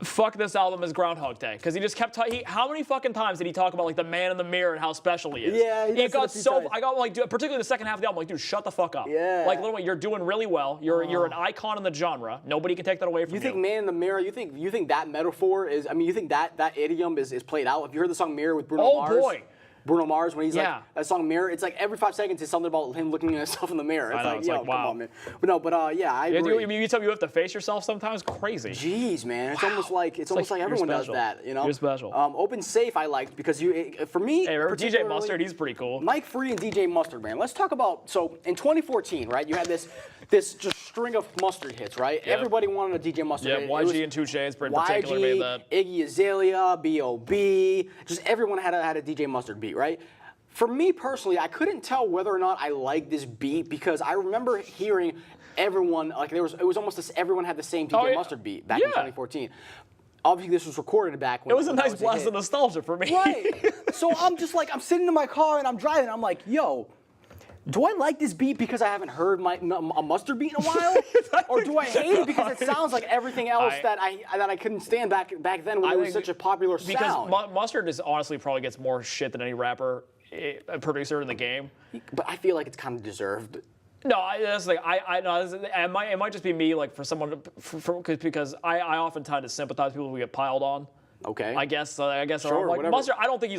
fuck this album is Groundhog Day, because he just kept how many fucking times did he talk about like the man in the mirror and how special he is? Yeah, he does it got it a few so times. I got like particularly the second half of the album, like, dude, shut the fuck up. Yeah. Like, literally, you're doing really well. You're an icon in the genre. Nobody can take that away from you. You think man in the mirror? You think that metaphor is? I mean, you think that idiom is played out? Have you heard the song Mirror with Bruno Mars? Oh boy. Bruno Mars, when he's Yeah. like, that song Mirror, it's like every 5 seconds is something about him looking at himself in the mirror. It's I know, like, it's yo, like, wow. come on, man. But no, yeah, I agree. I mean, you tell me you have to face yourself sometimes? Crazy. Jeez, man, it's almost like like everyone you're does special. that, you know. You're special. Open Safe, I liked because for me, Hey, remember DJ particularly- Mustard? He's pretty cool. Mike Free and DJ Mustard, man. Let's talk about, so in 2014, right, you had this just string of Mustard hits, right? Yep. Everybody wanted a DJ Mustard Yeah, hit. YG and 2 Chainz particularly made that. Iggy Azalea, B.O.B., just everyone had a DJ Mustard beat, right? For me personally, I couldn't tell whether or not I liked this beat because I remember hearing everyone, like it was almost this, everyone had the same DJ yeah. Mustard beat back in Yeah. 2014. Obviously, this was recorded back when It was a when that nice blast hit. of nostalgia for me. Right. So I'm just like, I'm sitting in my car and I'm driving. I'm like, yo, do I like this beat because I haven't heard a Mustard beat in a while, or do I hate it because it sounds like everything else that I couldn't stand back then when it was such a popular sound? Because Mustard is honestly probably gets more shit than any rapper, producer in the game. But I feel like it's kind of deserved. No, that's like I know it might just be me like for someone because I often tend to sympathize with people who get piled on. Okay. I guess Sure, I'm like whatever. Mustard. I don't think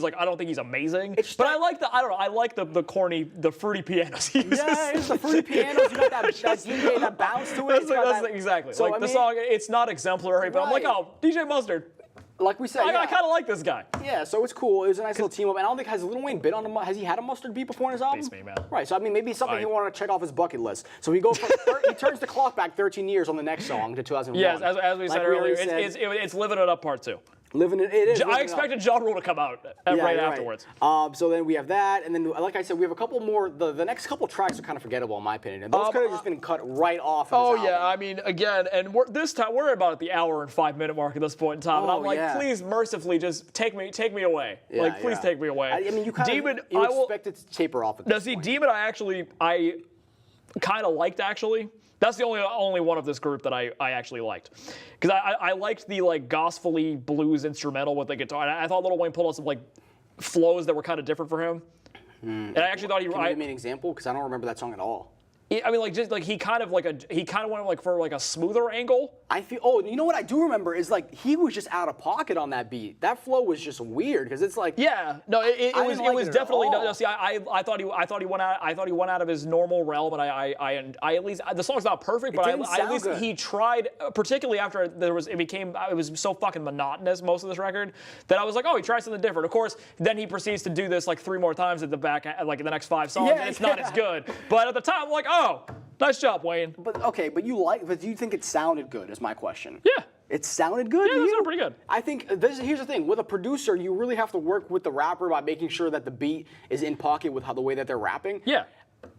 he's amazing. It's But that- I like I like the corny, the fruity pianos he uses. Yeah, it's the fruity pianos. You got that DJ, that bounce to it. That's It's got that- exactly. So, like I the mean, song, it's not exemplary, but I'm like, Right. oh, DJ Mustard. like we said, I yeah. kind of like this guy. Yeah, so it's cool. It was a nice little team up. And I don't think, has Lil Wayne been on has he had a Mustard beat before in his album? Beats me, man. Right, so I mean, maybe it's something he Fine. wanted to check off his bucket list. So he goes from, he turns the clock back 13 years on the next song to 2001. Yes, as we Like said earlier, already it's Living It Up Part 2. Living it is. living I it up. expected John Rule to come out Yeah, right you're afterwards. So then we have that, and then like I said, we have a couple more. The next couple tracks are kind of forgettable in my opinion. And those could have just been cut right off. Of Oh this yeah, album. I mean, again, and this time we're about at the hour and 5 minute mark at this point in time, and Oh, I'm like, yeah. please, mercifully, just take me away. Yeah, like, please yeah. take me away. I mean, you kind Demon, of you I will. expect it to taper off. At Now, this see, point. Demon, I kind of liked actually. That's the only one of this group that I actually liked, because I liked the like gospel-y blues instrumental with the guitar. And I thought Lil Wayne pulled out some like flows that were kind of different for him. And I actually thought Can you give me an example? Because I don't remember that song at all. I mean, like just like he kind of went like for like a smoother angle. I feel. Oh, you know what I do remember is like he was just out of pocket on that beat. That flow was just weird because it's like. Yeah, no, it I was didn't like it was it at definitely all. no. See, I thought he went out of his normal realm, and I at least the song's not perfect, but didn't I at sound least good. he tried. Particularly after it was so fucking monotonous most of this record that I was like, oh, he tried something different. Of course, then he proceeds to do this like 3 more times at the back, like in the next 5 songs, Yeah, and it's not yeah. as good. But at the time, I'm like, oh, nice job, Wayne. But okay, but do you think it sounded good? Is my question. Yeah. It sounded good. Yeah, to it you? sounded pretty good. I think here's the thing: with a producer, you really have to work with the rapper by making sure that the beat is in pocket with the way that they're rapping. Yeah.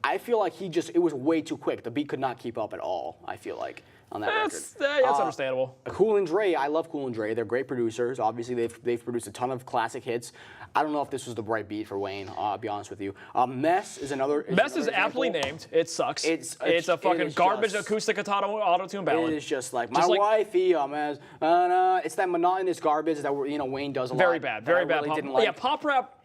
I feel like it was way too quick. The beat could not keep up at all. I feel like on that That's record. understandable. Cool and Dre, I love Cool and Dre. They're great producers. Obviously, they've produced a ton of classic hits. I don't know if this was the right beat for Wayne. I'll be honest with you. Mess is another. Mess is another aptly example. named. It sucks. It's a fucking it is garbage just- acoustic auto-tune ballad. It is just like my Just like- wifey, mess. It's that monotonous garbage that Wayne does a lot. Very bad, very that I bad. really didn't like. Yeah, pop rap.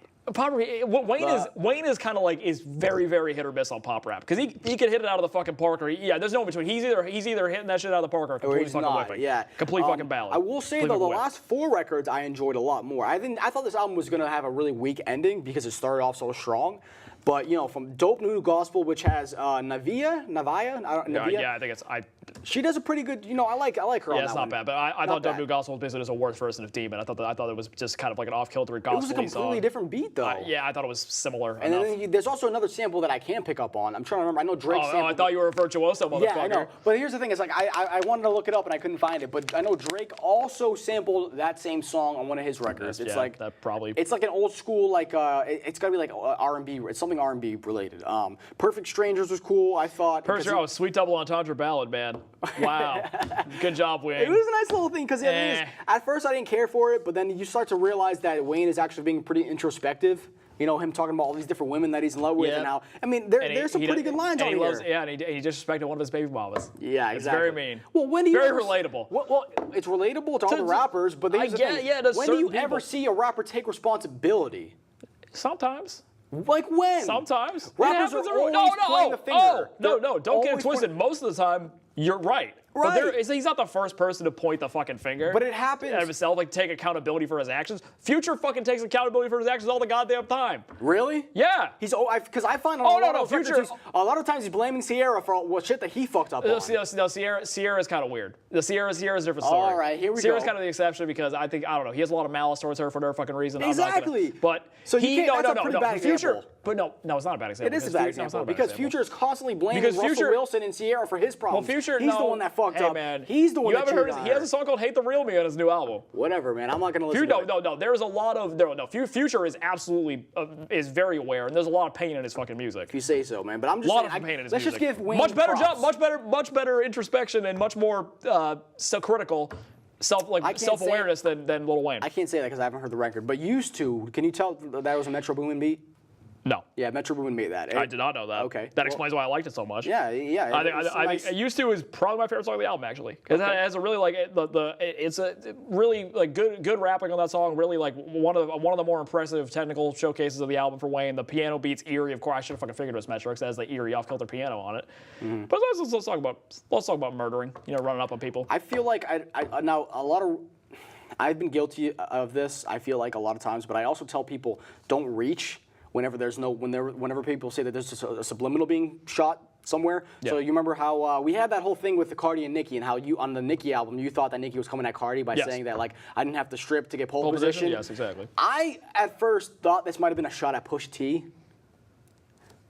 Wayne is kind of like is very very hit or miss on pop rap because he could hit it out of the fucking park or there's no in between. He's either hitting that shit out of the park or Or completely he's fucking not, whipping. yeah. Complete fucking ballad. I will say Complete though, the fucking whip. last 4 records I enjoyed a lot more. I thought this album was gonna have a really weak ending because it started off so strong. But from Dope New Gospel, which has Navia, Yeah, I think it's she does a pretty good. I like her. on yeah, it's that not one. bad. But I Not thought Dope bad. New Gospel was basically just a worse version of Demon. I thought it was just kind of like an off-kilter It gospel was a completely different beat though. Yeah, I thought it was similar And enough. then there's also another sample that I can't pick up on. I'm trying to remember. I know Drake sampled. I thought you were a virtuoso motherfucker. Yeah, I know. But here's the thing: is like I wanted to look it up and I couldn't find it. But I know Drake also sampled that same song on one of his records. It's Yeah, like that probably- It's like an old school it's gotta be like R&B. It's something R&B related. Perfect Strangers was cool. I thought. Perfect. Oh, sweet double entendre ballad, man. Wow. Good job, Wayne. It was a nice little thing because at first I didn't care for it, but then you start to realize that Wayne is actually being pretty introspective You know, him talking about all these different women that he's in love with and how. I mean, there's some pretty good lines on here. Yeah, and he disrespected one of his baby mamas. Yeah, exactly. It's very mean. Well, when do you very relatable. Well, it's relatable to all the rappers, but here's the thing. When do you ever see a rapper take responsibility? Sometimes. Like when? Sometimes. Rappers are always pointing the finger. No, don't get it twisted. Most of the time, you're right. Right. But he's not the first person to point the fucking finger. But it happens. At himself, like take accountability for his actions. Future fucking takes accountability for his actions all the goddamn time. Really? Yeah. He's because I find a lot of times he's blaming Sierra for shit that he fucked up on. No, Sierra's kind of weird. Sierra's a different story. All right, here we Sierra's go. kind of the exception because I don't know. He has a lot of malice towards her for no fucking reason. Exactly. But so that's a pretty bad Future. example. But no, it's not a bad example. It is a bad example because Future is constantly blaming Russell Wilson and Sierra for his problems. Well, Future, he's the one that fucked up. Man, he's the one that cheated on her. He has a song called "Hate the Real Me" on his new album. Whatever, man. I'm not gonna listen to it. No. There's a lot of Future is absolutely is very aware, and there's a lot of pain in his fucking music. If you say so, man. But I'm just saying, pain in his music. Let's just give Wayne much better props. job, much better introspection, and much more self-critical, self-awareness than Lil Wayne. I can't say that because I haven't heard the record. But used to. Can you tell that was a Metro Boomin beat? No. Yeah, Metro Boomin made that. I did not know that. Okay. That explains why I liked it so much. Yeah. I think "Used to" is probably my favorite song of the album, actually, because it has a really it's a really like good rapping on that song. Really like one of the more impressive technical showcases of the album for Wayne. The piano beats eerie. Of course, I should have fucking figured it was Metro because it has the eerie off-kilter piano on it. Mm-hmm. But let's talk about murdering. You know, running up on people. I feel like now a lot of. I've been guilty of this. I feel like a lot of times, but I also tell people don't reach. Whenever people say that there's just a subliminal being shot somewhere. Yeah. So you remember how we had that whole thing with the Cardi and Nicki and how you on the Nicki album you thought that Nicki was coming at Cardi by saying that like I didn't have to strip to get pole position. Yes, exactly. I at first thought this might have been a shot at Pusha T.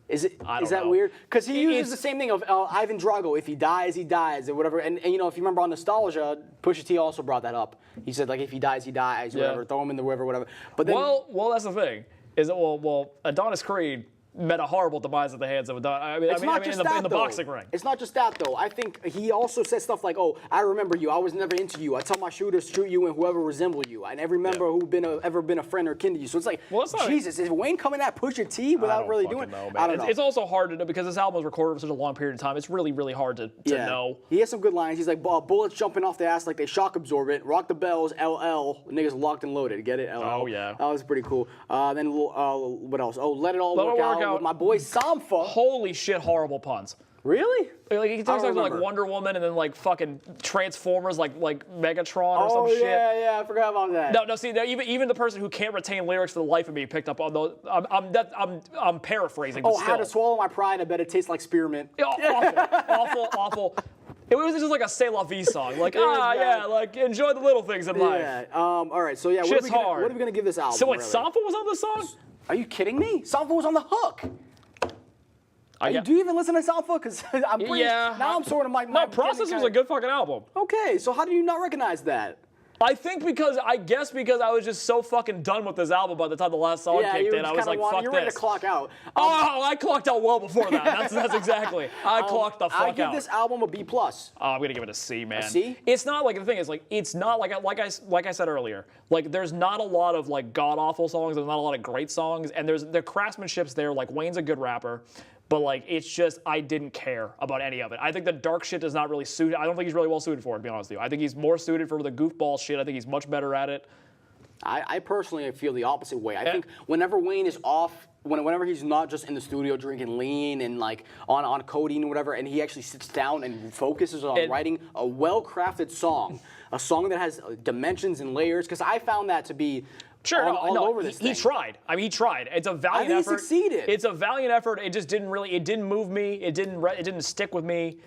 Is that know. weird? Because he uses the same thing of Ivan Drago. If he dies, or whatever. And you know, if you remember on Nostalgia, Pusha T also brought that up. He said like if he dies, whatever. Throw him in the river, whatever. But then, well, that's the thing. Is that well, Adonis Creed met a horrible demise at the hands of Adonis. In the boxing ring. It's not just that though. I think he also said stuff like, "Oh, I remember you. I was never into you. I tell my shooters shoot you and whoever resemble you. I never remember who ever been a friend or kin to you." So it's like, Jesus, is Wayne coming at Pusha T without really doing? I don't know. It's also hard to know because this album was recorded for such a long period of time. It's really, really hard to know. He has some good lines. He's like, bullets jumping off the ass like they shock absorbent. Rock the bells, LL. Niggas locked and loaded. Get it? LL. Oh yeah. That was pretty cool. Then what else? Oh, let it all work out with my boy Sampha. Holy shit, horrible puns. Really? Like he talks like Wonder Woman and then like fucking Transformers like Megatron or some shit. Yeah, I forgot about that. No, see, even the person who can't retain lyrics for the life of me picked up on those. I'm paraphrasing. Oh, how to swallow my pride? I bet it tastes like spearmint. Awful. It was just like a C'est La Vie song. Like, like enjoy the little things in life. Yeah. All right. So what are we gonna give this album? So wait, Sampha was on this song? Are you kidding me? Sampha was on the hook. Do you even listen to Sampha? Because I'm pretty. Yeah. Now I'm sort of my. No, Process was a good fucking album. Okay, so how do you not recognize that? I guess because I was just so fucking done with this album by the time the last song kicked in. I was like, fuck this. You're ready to clock out. I clocked out well before that. That's exactly. I clocked the fuck out. I give this album a B+. I'm gonna give it a C, man. A C? It's not like the thing is like it's not like I said earlier. Like there's not a lot of like god awful songs. There's not a lot of great songs, and the craftsmanship's there. Like Wayne's a good rapper. But like, it's just, I didn't care about any of it. I think the dark shit does not really suit. I don't think he's really well suited for it, to be honest with you. I think he's more suited for the goofball shit. I think he's much better at it. I personally feel the opposite way. I think whenever Wayne is off, whenever he's not just in the studio drinking lean and like on codeine or whatever, and he actually sits down and focuses on writing a well-crafted song, a song that has dimensions and layers, because I found that to be all over this thing. He tried. I mean, he tried. It's a valiant effort. He succeeded. It's a valiant effort. It just didn't move me. It didn't stick with me.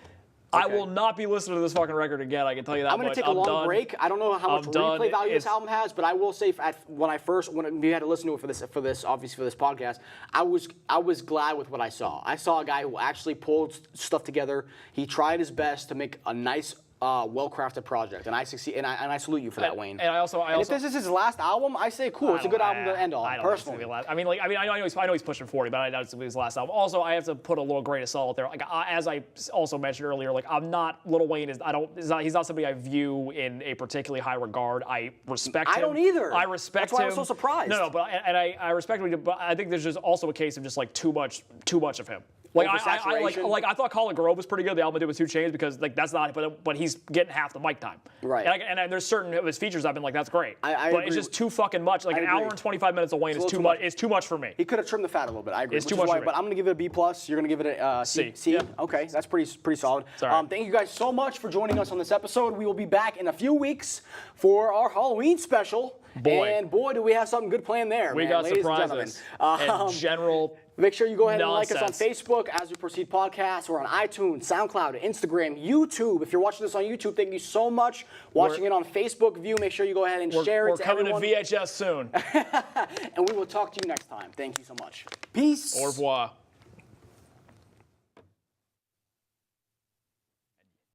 Okay. I will not be listening to this fucking record again. I can tell you that. I'm going to take a long break. I don't know how much replay value this album has, but I will say when we had to listen to it for this podcast, I was glad with what I saw. I saw a guy who actually pulled stuff together. He tried his best to make a nice well-crafted project, and I succeed, and I salute you for that, Wayne. And I also, if this is his last album, I say cool. It's a good album to end on. I don't Personally, think it's gonna be last. I know he's pushing 40, but I doubt it's gonna be his last album. Also, I have to put a little grain of salt there. Like as I also mentioned earlier, like I'm not Lil Wayne he's not somebody I view in a particularly high regard. I respect him. I don't either. I respect That's why him. I was so surprised. No, but I respect him, but I think there's just also a case of just like too much of him. Like Oversaturation. I thought Call It Grove was pretty good. The album I did with 2 Chainz because like that's not, but he's getting half the mic time. Right. And there's certain of his features I've been like that's great. I but agree it's just too fucking much. Like I an agree. hour and 25 minutes of Wayne is too much. It's too much for me. He could have trimmed the fat a little bit. I agree. It's too much for me. But I'm gonna give it a B+. You're gonna give it a C. C. Yeah. Okay, that's pretty solid. all right. Thank you guys so much for joining us on this episode. We will be back in a few weeks for our Halloween special. Boy. And boy, do we have something good planned there. We man, got ladies surprises. and gentlemen. And general. Make sure you go ahead and like us on nonsense. Facebook, As We Proceed Podcast. We're on iTunes, SoundCloud, Instagram, YouTube. If you're watching this on YouTube, thank you so much. Watching it on Facebook View, make sure you go ahead and share it We're to coming everyone. to VHS soon. And we will talk to you next time. Thank you so much. Peace. Au revoir.